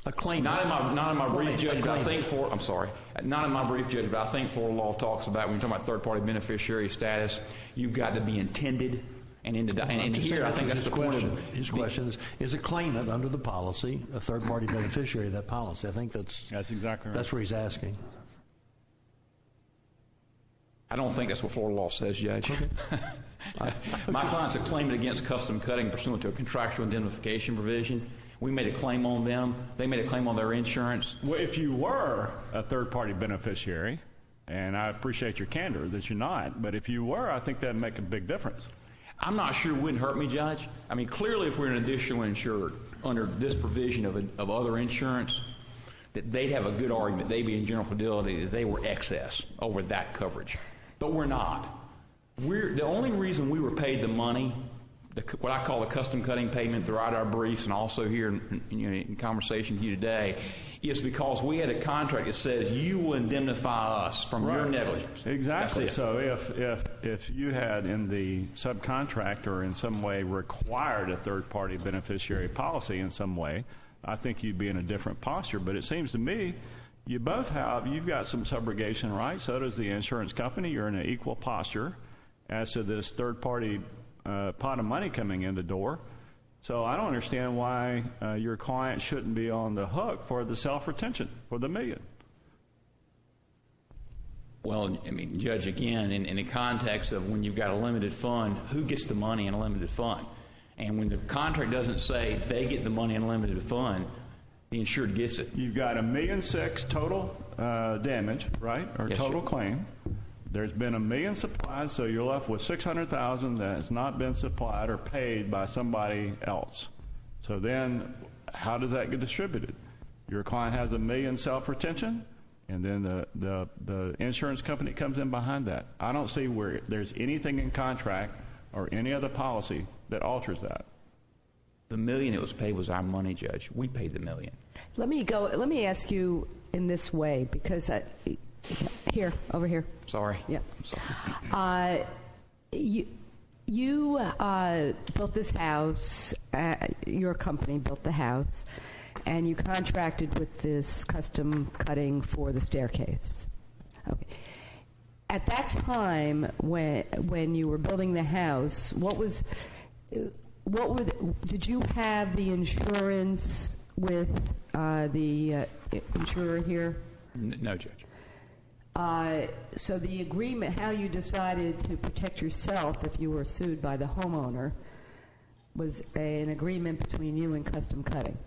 A claim. Not in my brief, Judge, but I think I'm sorry. Not in my brief, Judge, but I think Florida law talks about, when you're talking about third-party beneficiary status, you've got to be intended. And here, I think that's the point of his question is a claimant under the policy a third-party beneficiary of that policy? I think that's exactly right. That's where he's asking. I don't think that's what Florida law says, Judge. Okay. My client's a claimant against custom cutting pursuant to a contractual indemnification provision. We made a claim on them. They made a claim on their insurance. Well, if you were a third-party beneficiary, and I appreciate your candor that you're not, but if you were, I think that would make a big difference. I'm not sure it wouldn't hurt me, Judge. I mean, clearly if we're an additional insured under this provision of other insurance, that they'd have a good argument, they'd be in General Fidelity, that they were excess over that coverage. But we're not. The only reason we were paid the money, what I call the custom cutting payment throughout our briefs and also here in conversation with you today, is because we had a contract that says you will indemnify us from your negligence. Exactly. So if you had in the subcontract or in some way required a third-party beneficiary policy in some way, I think you'd be in a different posture. But it seems to me you've got some subrogation rights, so does the insurance company. You're in an equal posture as to this third-party pot of money coming in the door. So I don't understand why your client shouldn't be on the hook for the self-retention, for the $1 million. Well, I mean, Judge, again, in the context of when you've got a limited fund, who gets the money in a limited fund? And when the contract doesn't say they get the money in a limited fund, the insured gets it. You've got $1.6 million total damage, right, or yes, total claim. There's been $1 million supplied, so you're left with $600,000 that has not been supplied or paid by somebody else. So then, how does that get distributed? Your client has $1 million self-retention, and then the insurance company comes in behind that. I don't see where there's anything in contract or any other policy that alters that. The $1 million that was paid was our money, Judge. We paid the $1 million. Let me ask you in this way, because over here. Sorry. Yeah. I'm sorry. You built this house. Your company built the house, and you contracted with this custom cutting for the staircase. Okay. At that time, when you were building the house, did you have the insurance with the insurer here? No, Judge. So the agreement, how you decided to protect yourself if you were sued by the homeowner, was an agreement between you and Custom Cutting?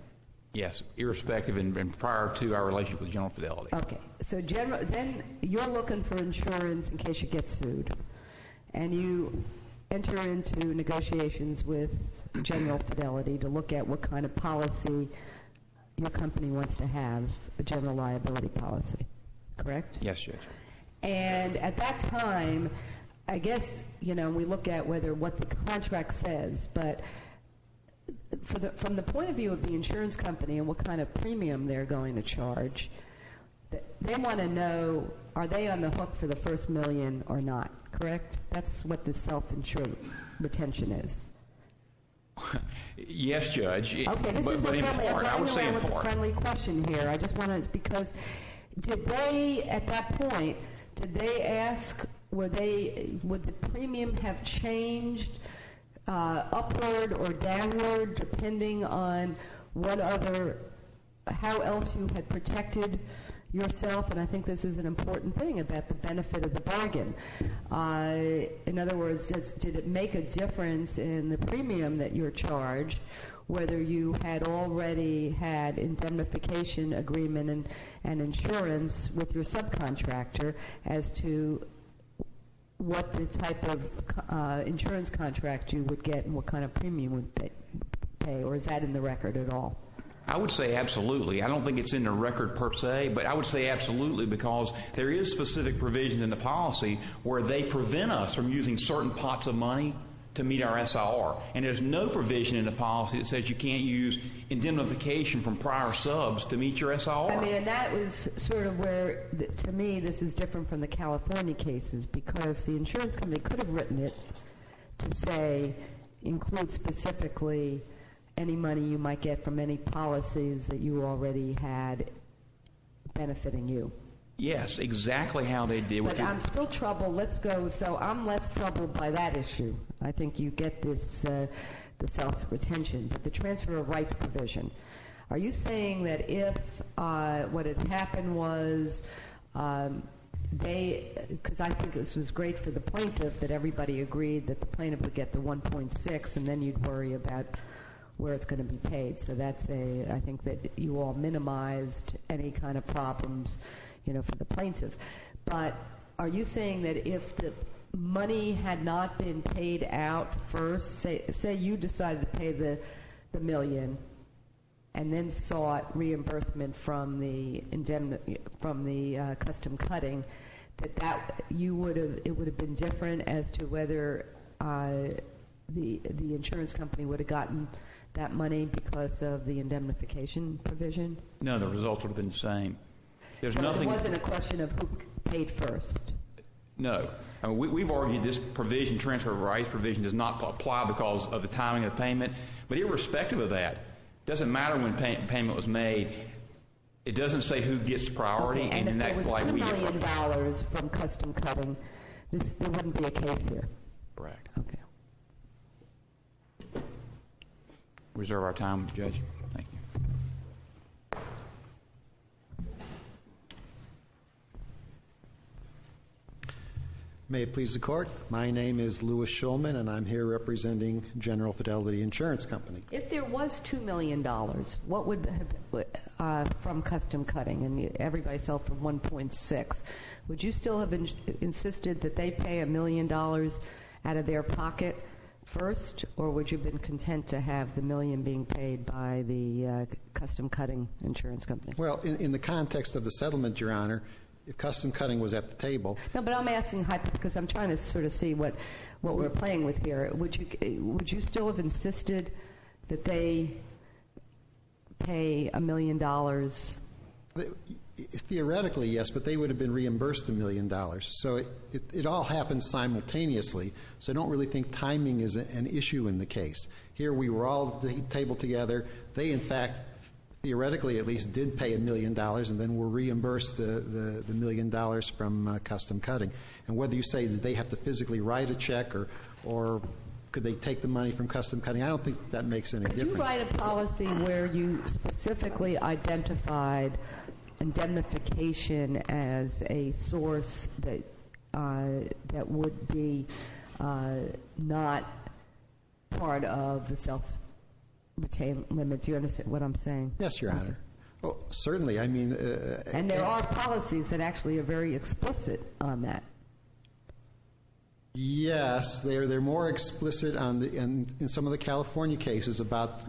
Yes, irrespective and prior to our relationship with General Fidelity. Okay. So then you're looking for insurance in case you get sued, and you enter into negotiations with General Fidelity to look at what kind of policy your company wants to have, a general liability policy. Correct? Yes, Judge. And at that time, I guess, we look at what the contract says, but from the point of view of the insurance company and what kind of premium they're going to charge, they want to know, are they on the hook for the first $1 million or not, correct? That's what the self-insured retention is. Yes, Judge. Okay, but in part, I would say in part. A friendly question here. I just want to, because did they, at that point, ask, would the premium have changed upward or downward depending on how else you had protected yourself? And I think this is an important thing about the benefit of the bargain. In other words, did it make a difference in the premium that you're charged, whether you had already had indemnification agreement and insurance with your subcontractor as to what the type of insurance contract you would get and what kind of premium would pay, or is that in the record at all? I would say absolutely. I don't think it's in the record per se, but I would say absolutely because there is specific provision in the policy where they prevent us from using certain pots of money to meet our SIR. And there's no provision in the policy that says you can't use indemnification from prior subs to meet your SIR. I mean, and that was sort of where, to me, this is different from the California cases because the insurance company could have written it to say, include specifically any money you might get from any policies that you already had benefiting you. Yes, exactly how they did. But I'm still troubled. Let's go. So I'm less troubled by that issue. I think you get this, the self-retention, but the transfer of rights provision. Are you saying that if what had happened was because I think this was great for the plaintiff that everybody agreed that the plaintiff would get the 1.6 and then you'd worry about where it's going to be paid. So I think that you all minimized any kind of problems, for the plaintiff. But are you saying that if the money had not been paid out first, say you decided to pay the $1 million and then sought reimbursement from the custom cutting, that it would have been different as to whether the insurance company would have gotten that money because of the indemnification provision? No, the results would have been the same. There's so nothing. It wasn't a question of who paid first. No. I mean, we've argued this provision, transfer of rights provision, does not apply because of the timing of the payment. But irrespective of that, it doesn't matter when payment was made. It doesn't say who gets priority. Okay, and if there was $2 million from custom cutting, there wouldn't be a case here. Correct. Okay. Reserve our time, Judge. Thank you. May it please the Court. My name is Louis Schulman, and I'm here representing General Fidelity Insurance Company. If there was $2 million, what would have, from custom cutting, and everybody sold for 1.6, would you still have insisted that they pay $1 million out of their pocket first, or would you have been content to have the $1 million being paid by the custom cutting insurance company? Well, in the context of the settlement, Your Honor, if custom cutting was at the table. No, but I'm asking because I'm trying to sort of see what we're playing with here. Would you still have insisted that they pay $1 million? Theoretically, yes, but they would have been reimbursed $1 million. So it all happened simultaneously. So I don't really think timing is an issue in the case. Here we were all at the table together. They, in fact, theoretically at least, did pay $1 million and then were reimbursed the $1 million from custom cutting. And whether you say that they have to physically write a check or could they take the money from custom cutting, I don't think that makes any difference. Could you write a policy where you specifically identified indemnification as a source that would be not part of the self-retain limit? Do you understand what I'm saying? Yes, Your Honor. Oh, certainly. I mean, and there are policies that actually are very explicit on that. Yes, they're more explicit in some of the California cases about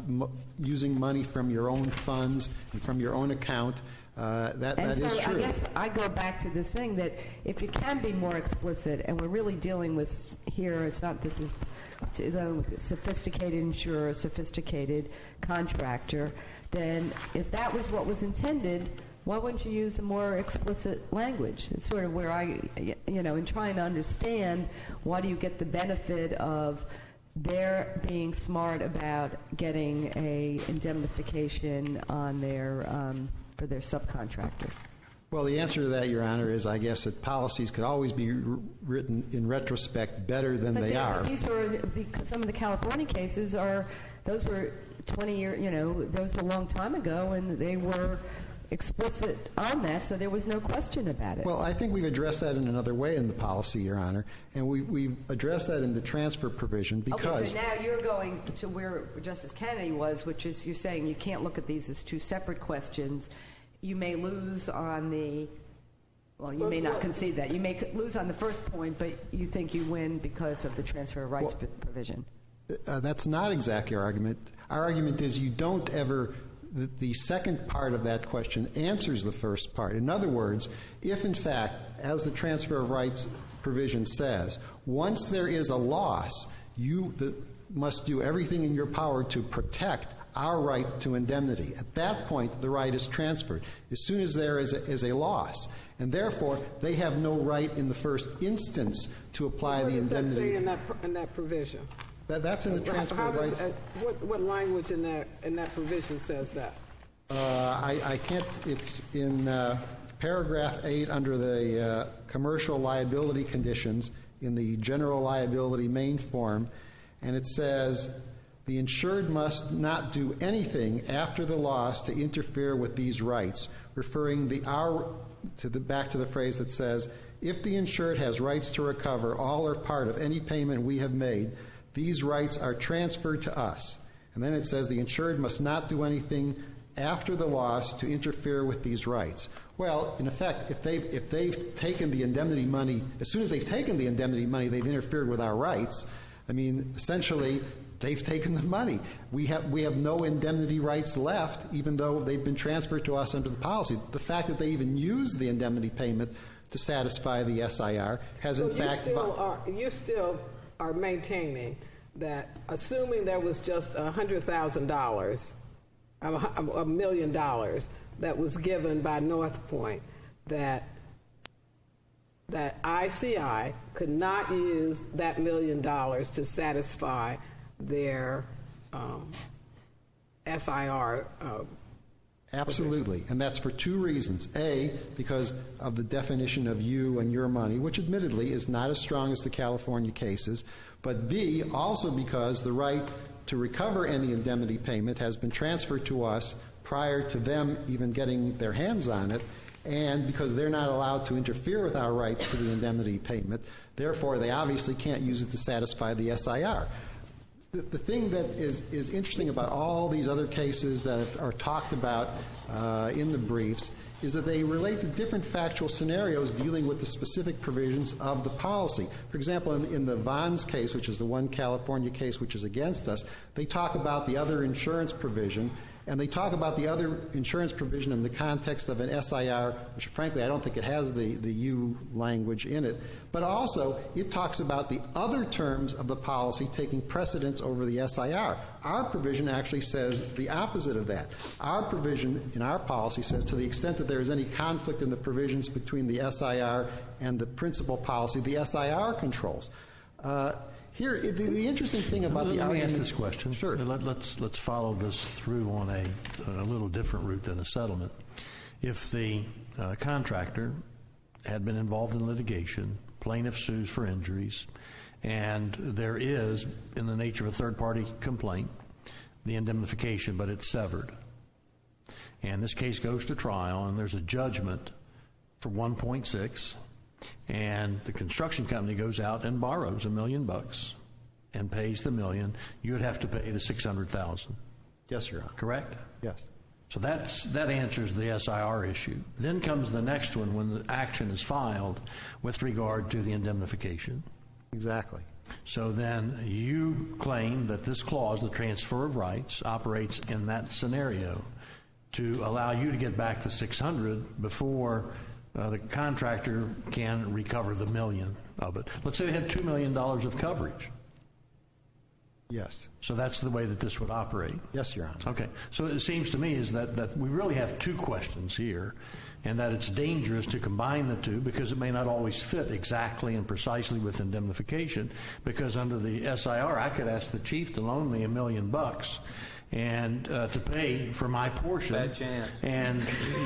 using money from your own funds and from your own account. That is true. I guess I go back to this thing that if it can be more explicit, and we're really dealing with here, it's not this is a sophisticated insurer, sophisticated contractor, then if that was what was intended, why wouldn't you use a more explicit language? It's sort of where in trying to understand, why do you get the benefit of their being smart about getting a indemnification on their for their subcontractor? Well, the answer to that, Your Honor, is I guess that policies could always be written in retrospect better than they are. These were some of the California cases those were 20 years, that was a long time ago, and they were explicit on that, so there was no question about it. Well, I think we've addressed that in another way in the policy, Your Honor, and we've addressed that in the transfer provision because... Okay, so now you're going to where Justice Kennedy was, which is you're saying you can't look at these as two separate questions. You may lose on the... Well, you may not concede that. You may lose on the first point, but you think you win because of the transfer of rights provision. That's not exactly our argument. Our argument is you don't ever... The second part of that question answers the first part. In other words, if in fact, as the transfer of rights provision says, once there is a loss, you must do everything in your power to protect our right to indemnity. At that point, the right is transferred as soon as there is a loss. And therefore, they have no right in the first instance to apply the indemnity. What does that say in that provision? That's in the transfer How of does, rights. what language in that provision says that? I can't, it's in paragraph 8 under the commercial liability conditions in the general liability main form, and it says, the insured must not do anything after the loss to interfere with these rights, referring back to the phrase that says, if the insured has rights to recover all or part of any payment we have made, these rights are transferred to us. And then it says the insured must not do anything after the loss to interfere with these rights. Well, in effect, if they've taken the indemnity money, as soon as they've taken the indemnity money, they've interfered with our rights. I mean, essentially, they've taken the money. We have no indemnity rights left, even though they've been transferred to us under the policy. The fact that they even use the indemnity payment to satisfy the SIR has, so in fact... You still are maintaining that, assuming there was just $100,000, $1 million that was given by North Point, that ICI could not use that $1 million to satisfy their SIR. Absolutely, and that's for two reasons. A, because of the definition of you and your money, which admittedly is not as strong as the California cases, but B, also because the right to recover any indemnity payment has been transferred to us prior to them even getting their hands on it, and because they're not allowed to interfere with our rights to the indemnity payment, therefore they obviously can't use it to satisfy the SIR. The thing that is interesting about all these other cases that are talked about in the briefs is that they relate to different factual scenarios dealing with the specific provisions of the policy. For example, in the Vons case, which is the one California case which is against us, they talk about the other insurance provision, and they talk about the other insurance provision in the context of an SIR, which frankly I don't think it has the you language in it, but also it talks about the other terms of the policy taking precedence over the SIR. Our provision actually says the opposite of that. Our provision in our policy says to the extent that there is any conflict in the provisions between the SIR and the principal policy, the SIR controls. Here, the interesting thing about the argument... Let me ask this question. Sure. Let's follow this through on a little different route than a settlement. If the contractor had been involved in litigation, plaintiff sues for injuries, and there is, in the nature of a third-party complaint, the indemnification, but it's severed, and this case goes to trial, and there's a judgment for 1.6, and the construction company goes out and borrows $1 million and pays the $1 million, you would have to pay the $600,000. Yes, Your Honor. Correct? Yes. So that answers the SIR issue. Then comes the next one when the action is filed with regard to the indemnification. Exactly. So then you claim that this clause, the transfer of rights, operates in that scenario to allow you to get back the $600,000 before the contractor can recover the $1 million of it. Let's say they had $2 million of coverage. Yes. So that's the way that this would operate. Yes, Your Honor. Okay. So it seems to me is that we really have two questions here, and that it's dangerous to combine the two because it may not always fit exactly and precisely with indemnification, because under the SIR I could ask the chief to loan me $1 million and to pay for my portion. Bad chance. And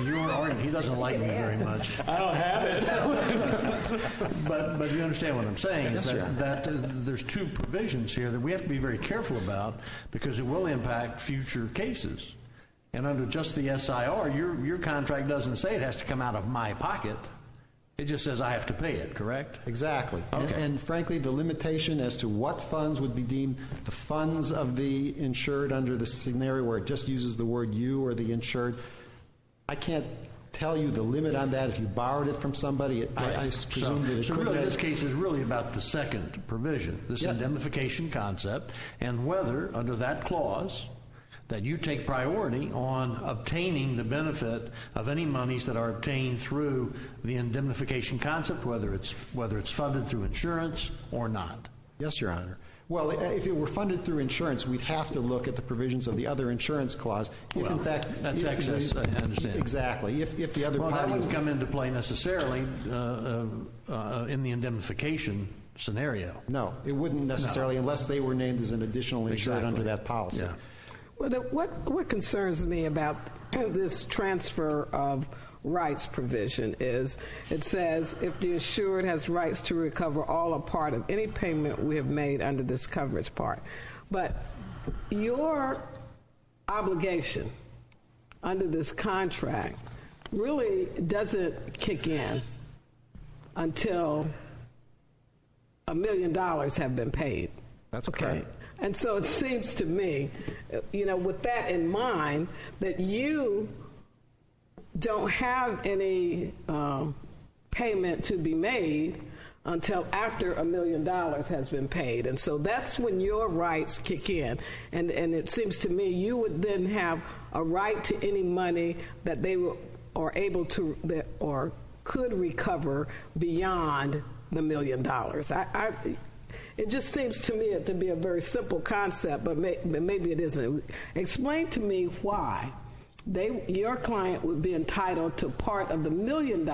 your argument, he doesn't like me very much. I don't have it. But you understand what I'm saying, yes, is that there's two provisions here that we have to be very careful about because it will impact future cases. And under just the SIR, your contract doesn't say it has to come out of my pocket. It just says I have to pay it, correct? Exactly. Okay. And frankly, the limitation as to what funds would be deemed the funds of the insured under the scenario where it just uses the word you or the insured, I can't tell you the limit on that. If you borrowed it from somebody, I presume that it so could really have. this case is really about the second provision, this indemnification concept, and whether under that clause that you take priority on obtaining the benefit of any monies that are obtained through the indemnification concept, whether it's funded through insurance or not. Yes, Your Honor. Well, if it were funded through insurance, we'd have to look at the provisions of the other insurance clause. If in fact that's excess, I understand. Exactly. If the other party that wouldn't come into play necessarily in the indemnification scenario. No, it wouldn't necessarily unless they were named as an additional insured under that policy. Yeah. Well, what concerns me about this transfer of rights provision is it says if the insured has rights to recover all or part of any payment we have made under this coverage part. But your obligation under this contract really doesn't kick in until $1 million have been paid. That's correct. And so it seems to me, with that in mind, that you don't have any payment to be made until after $1 million has been paid. And so that's when your rights kick in. And it seems to me you would then have a right to any money that they are able to or could recover beyond the $1 million. It just seems to me to be a very simple concept, but maybe it isn't. Explain to me why your client would be entitled to part of the $1 million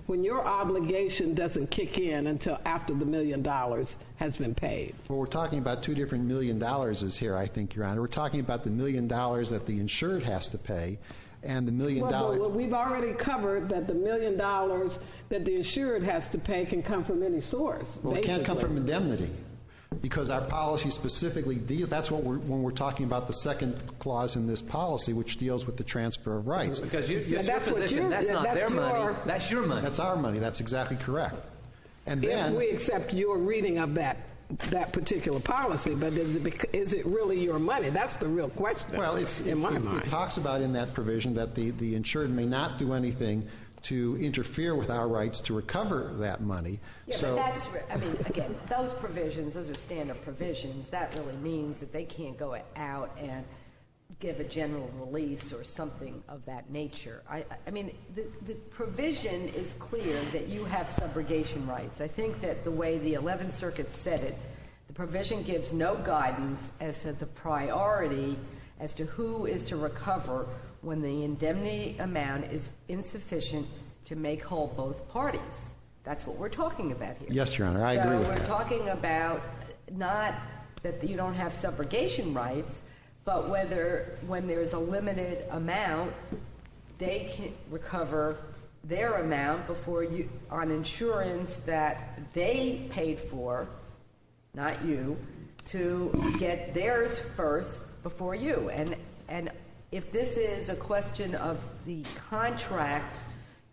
when your obligation doesn't kick in until after the $1 million has been paid. Well, we're talking about two different $1 million here, I think, Your Honor. We're talking about the $1 million that the insured has to pay, and the $1 million. Well, we've already covered that the $1 million that the insured has to pay can come from any source. Well, it can't come from indemnity, because our policy specifically that's what when we're talking about the second clause in this policy, which deals with the transfer of rights. Because your position, that's not their money, that's your money. That's our money. That's exactly correct. And then if we accept your reading of that particular policy, but is it really your money? That's the real question. Well, in my mind. It talks about in that provision that the insured may not do anything to interfere with our rights to recover that money. Yeah, so, but again, those provisions, those are standard provisions. That really means that they can't go out and give a general release or something of that nature. The provision is clear that you have subrogation rights. I think that the way the 11th Circuit said it, the provision gives no guidance as to the priority as to who is to recover when the indemnity amount is insufficient to make whole both parties. That's what we're talking about here. Yes, Your Honor, I agree with that. So we're talking about not that you don't have subrogation rights, but when there's a limited amount, they can recover their amount before you on insurance that they paid for, not you, to get theirs first before you. And if this is a question of the contract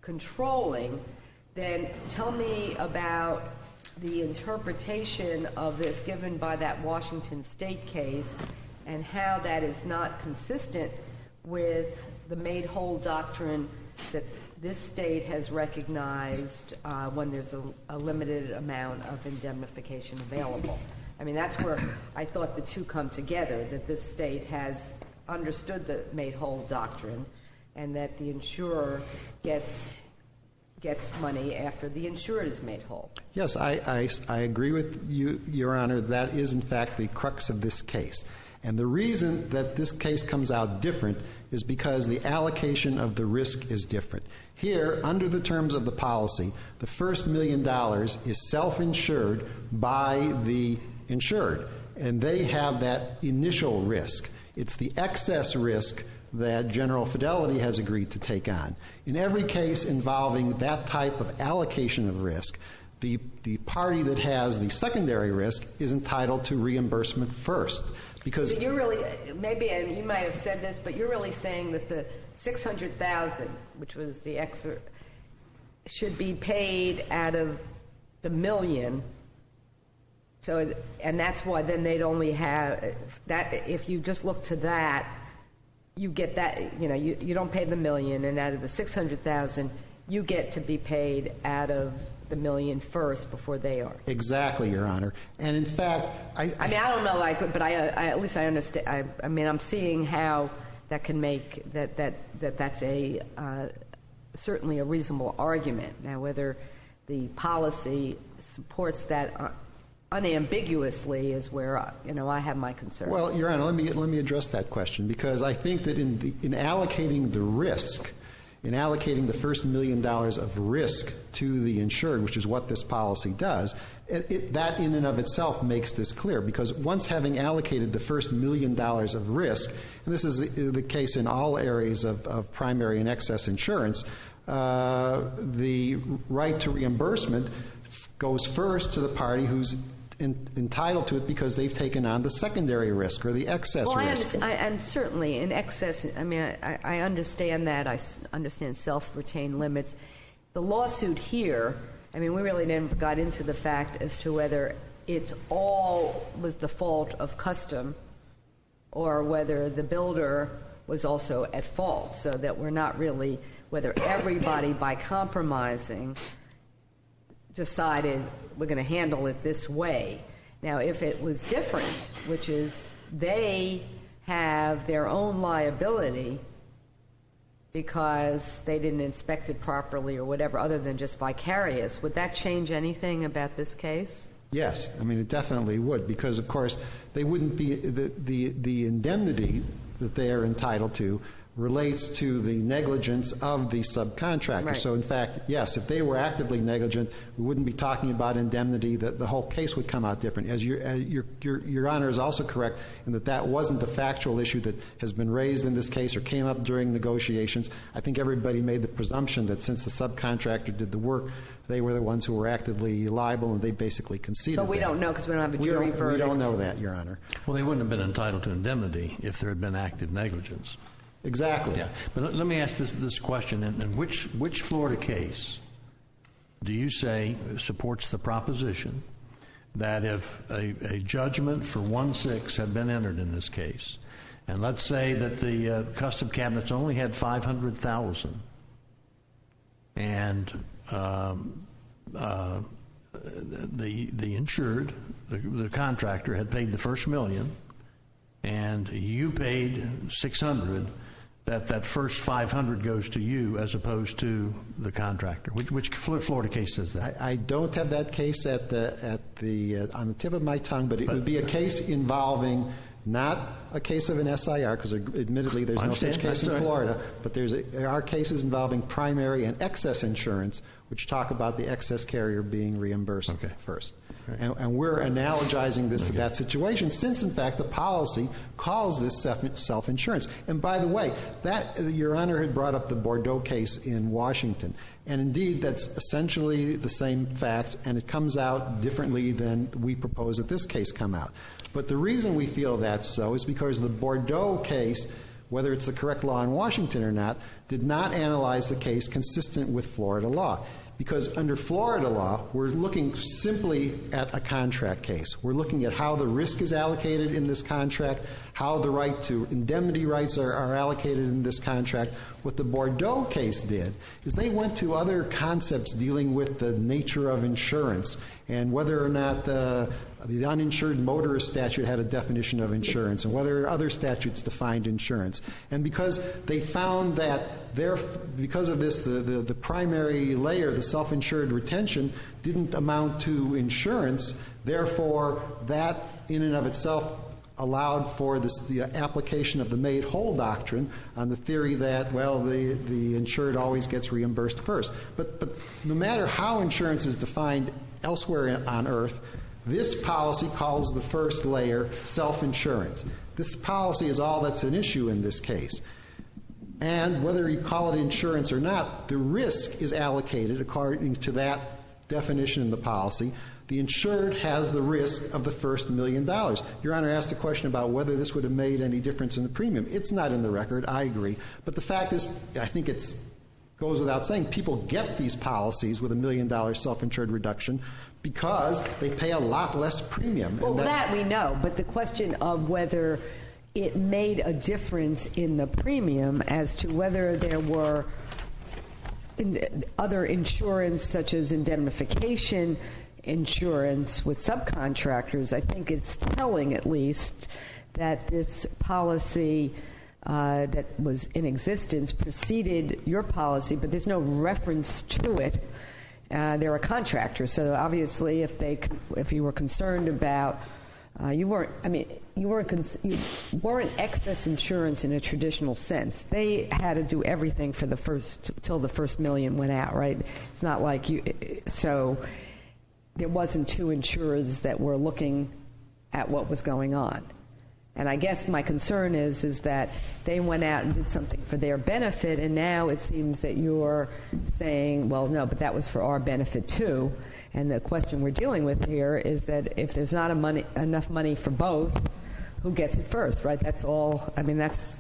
controlling, then tell me about the interpretation of this given by that Washington State case and how that is not consistent with the made whole doctrine that this state has recognized when there's a limited amount of indemnification available. I mean, that's where I thought the two come together, that this state has understood the made whole doctrine and that the insurer gets money after the insured is made whole. Yes, I agree with you, Your Honor. That is, in fact, the crux of this case. And the reason that this case comes out different is because the allocation of the risk is different. Here, under the terms of the policy, the first $1 million is self-insured by the insured, and they have that initial risk. It's the excess risk that General Fidelity has agreed to take on. In every case involving that type of allocation of risk, the party that has the secondary risk is entitled to reimbursement first. Because so you're really, maybe you might have said this, but you're really saying that the $600,000, which was the extra, should be paid out of the $1 million. So, and that's why then they'd only have that. If you just look to that, you get that. You don't pay the $1 million, and out of the $600,000, you get to be paid out of the $1 million first before they are. Exactly, Your Honor. And in fact, I don't know, but I at least I understand. I'm seeing how that can make that's a certainly a reasonable argument. Now, whether the policy supports that unambiguously is where I have my concern. Well, Your Honor, let me address that question, because I think that in allocating the risk, in allocating the first $1 million of risk to the insured, which is what this policy does, That in and of itself makes this clear, because once having allocated the first $1 million of risk, and this is the case in all areas of primary and excess insurance, the right to reimbursement goes first to the party who's entitled to it because they've taken on the secondary risk or the excess risk. And certainly in excess, I mean, I understand that. I understand self-retained limits. The lawsuit here, I mean, we really never got into the fact as to whether it all was the fault of custom or whether the builder was also at fault, so that we're not really, whether everybody by compromising decided we're going to handle it this way. Now, if it was different, which is they have their own liability because they didn't inspect it properly or whatever, other than just vicarious, would that change anything about this case? Yes. I mean, it definitely would, because, of course, they wouldn't be the indemnity that they are entitled to relates to the negligence of the subcontractor. Right. So, in fact, yes, if they were actively negligent, we wouldn't be talking about indemnity. That the whole case would come out different. As your Honor is also correct in that wasn't the factual issue that has been raised in this case or came up during negotiations. I think everybody made the presumption that since the subcontractor did the work, they were the ones who were actively liable, and they basically conceded. But we don't know because we don't have a jury verdict. We don't know that, Your Honor. Well, they wouldn't have been entitled to indemnity if there had been active negligence. Exactly. Yeah. But let me ask this question. And which Florida case do you say supports the proposition that if a judgment for 1/6 had been entered in this case, and let's say that the custom cabinets only had $500,000, and the insured, the contractor, had paid the first $1 million, and you paid $600,000, that first $500,000 goes to you as opposed to the contractor. Which Florida case says that? I don't have that case on the tip of my tongue, but it would be a case involving not a case of an SIR, because admittedly there's no such case in Florida, but there are cases involving primary and excess insurance, which talk about the excess carrier being reimbursed first. Right. And we're analogizing this to that situation, since in fact the policy calls this self-insurance. And by the way, that Your Honor had brought up the Bordeaux case in Washington, and indeed that's essentially the same facts, and it comes out differently than we propose that this case come out. But the reason we feel that's so is because the Bordeaux case, whether it's the correct law in Washington or not, did not analyze the case consistent with Florida law. Because under Florida law, we're looking simply at a contract case. We're looking at how the risk is allocated in this contract, how the right to indemnity rights are allocated in this contract. What the Bordeaux case did is they went to other concepts dealing with the nature of insurance and whether or not the uninsured motorist statute had a definition of insurance and whether other statutes defined insurance. And because they found that because of this, the primary layer, the self-insured retention, didn't amount to insurance, therefore that in and of itself allowed for the application of the made whole doctrine on the theory that, well, the insured always gets reimbursed first. But no matter how insurance is defined elsewhere on earth, this policy calls the first layer self-insurance. This policy is all that's an issue in this case. And whether you call it insurance or not, the risk is allocated according to that definition in the policy. The insured has the risk of the first $1 million. Your Honor asked a question about whether this would have made any difference in the premium. It's not in the record, I agree. But the fact is, I think it goes without saying, people get these policies with $1 million self-insured reduction because they pay a lot less premium. Well, that we know, but the question of whether it made a difference in the premium as to whether there were other insurance such as indemnification insurance with subcontractors, I think it's telling at least that this policy that was in existence preceded your policy, but there's no reference to it. They're a contractor, so obviously if you were concerned about you weren't excess insurance in a traditional sense. They had to do everything for till the first $1 million went out, right? It's not like you. So there wasn't two insurers that were looking at what was going on. And I guess my concern is that they went out and did something for their benefit, and now it seems that you're saying, well, no, but that was for our benefit too. And the question we're dealing with here is that if there's not enough money for both, who gets it first, right? That's all. I mean, that's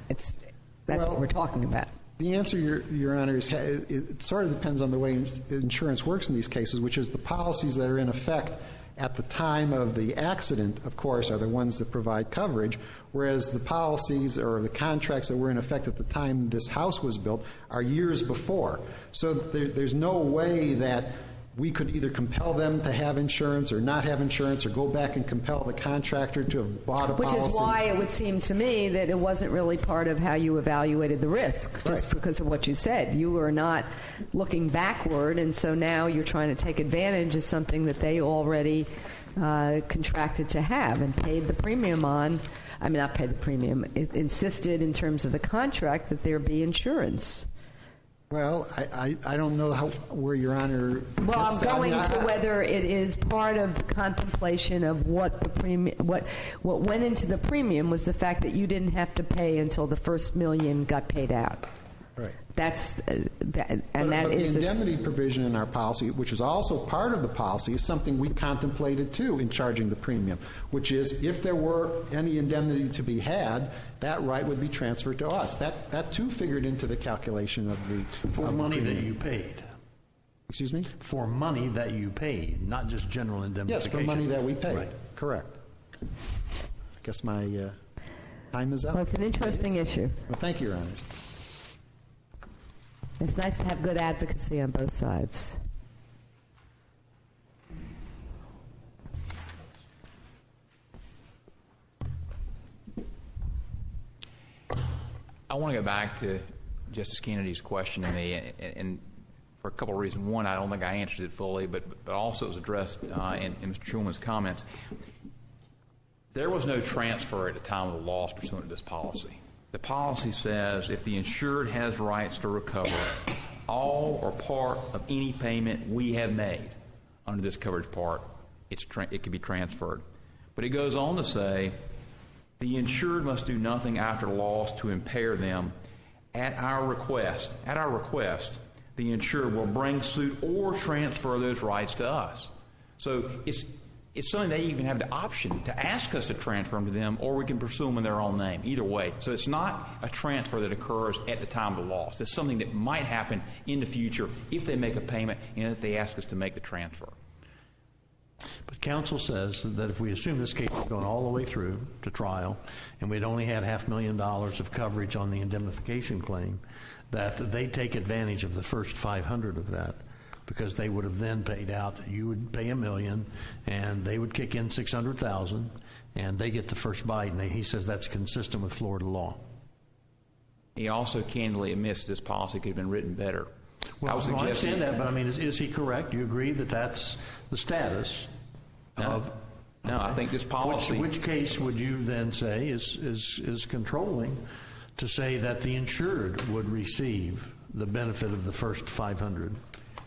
what we're talking about. The answer, Your Honor, is it sort of depends on the way insurance works in these cases, which is the policies that are in effect at the time of the accident, of course, are the ones that provide coverage, whereas the policies or the contracts that were in effect at the time this house was built are years before. So there's no way that we could either compel them to have insurance or not have insurance, or go back and compel the contractor to have bought a policy. Which is why it would seem to me that it wasn't really part of how you evaluated the risk, just because of what you said. You were not looking backward, and so now you're trying to take advantage of something that they already contracted to have and paid the premium on. I mean, not paid the premium. It insisted in terms of the contract that there be insurance. Well, I don't know where Your Honor. Well, I'm going to whether it is part of the contemplation of what the premium, what went into the premium was the fact that you didn't have to pay until the first $1 million got paid out. Right. That's the indemnity provision in our policy, which is also part of the policy, is something we contemplated too in charging the premium, which is if there were any indemnity to be had, that right would be transferred to us. That too figured into the calculation of the for money that you paid. Excuse me? For money that you paid, not just general indemnification. Yes, for money that we paid. Right. Correct. I guess my time is up. Well, it's an interesting issue. Well, thank you, Your Honor. It's nice to have good advocacy on both sides. I want to go back to Justice Kennedy's question to me, and for a couple of reasons. One, I don't think I answered it fully, but also it was addressed in Mr. Schulman's comments. There was no transfer at the time of the loss pursuant to this policy. The policy says if the insured has rights to recover all or part of any payment we have made under this coverage part, it can be transferred. But it goes on to say the insured must do nothing after the loss to impair them. At our request, the insured will bring suit or transfer those rights to us. So it's something they even have the option to ask us to transfer them to them, or we can pursue them in their own name. Either way. So it's not a transfer that occurs at the time of the loss. It's something that might happen in the future if they make a payment and if they ask us to make the transfer. But counsel says that if we assume this case is going all the way through to trial and we'd only had $500,000 of coverage on the indemnification claim, that they take advantage of the first $500,000 of that, because they would have then paid out. You would pay $1 million, and they would kick in $600,000, and they get the first bite. And he says that's consistent with Florida law. He also candidly admits this policy could have been written better. Well, I understand that, but I mean, is he correct? Do you agree that that's the status of? No, I think this policy. Which case would you then say is controlling to say that the insured would receive the benefit of the first $500,000?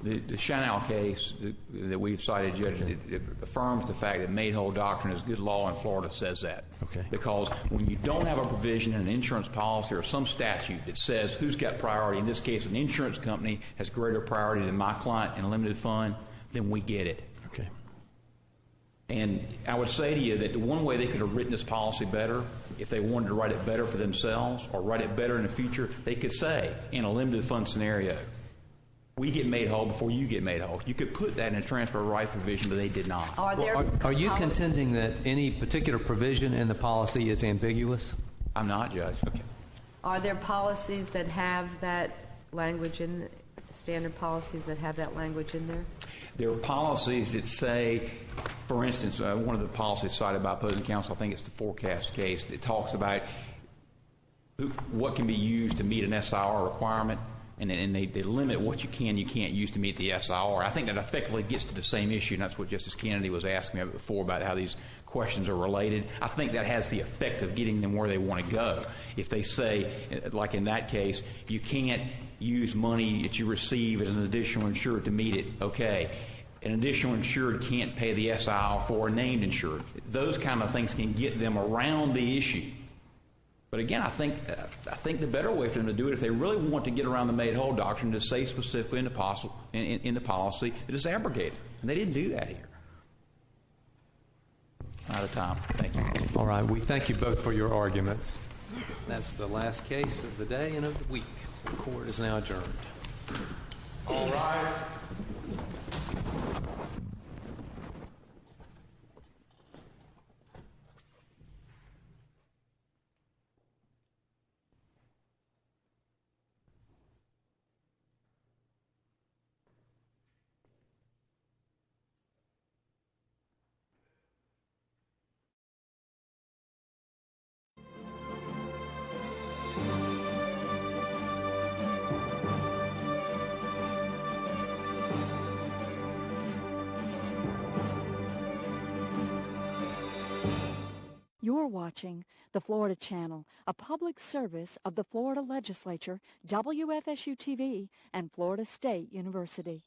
The Chanel case that we've cited, Judge, it affirms the fact that made-whole doctrine is good law, and Florida says that. Okay. Because when you don't have a provision in an insurance policy or some statute that says who's got priority, in this case an insurance company has greater priority than my client in a limited fund, then we get it. Okay. And I would say to you that the one way they could have written this policy better, if they wanted to write it better for themselves or write it better in the future, they could say in a limited fund scenario, we get made whole before you get made whole. You could put that in a transfer of rights provision, but they did not. Are you contending that any particular provision in the policy is ambiguous? I'm not, Judge. Okay. Are there policies that have that language in, standard policies that have that language in there? There are policies that say, for instance, one of the policies cited by opposing counsel, I think it's the forecast case, that talks about what can be used to meet an SIR requirement. And they limit what you can't use to meet the SIR. I think that effectively gets to the same issue, and that's what Justice Kennedy was asking me before about how these questions are related. I think that has the effect of getting them where they want to go. If they say, like in that case, you can't use money that you receive as an additional insured to meet it, okay. an additional insured can't pay the SIR for a named insured. Those kind of things can get them around the issue. But again, I think the better way for them to do it, if they really want to get around the made whole doctrine, to say specifically in the policy that it's abrogated. And they didn't do that here. Out of time. Thank you. All right. We thank you both for your arguments. That's the last case of the day and of the week. So the court is now adjourned. All rise. You're watching the Florida Channel, a public service of the Florida Legislature, WFSU-TV, and Florida State University.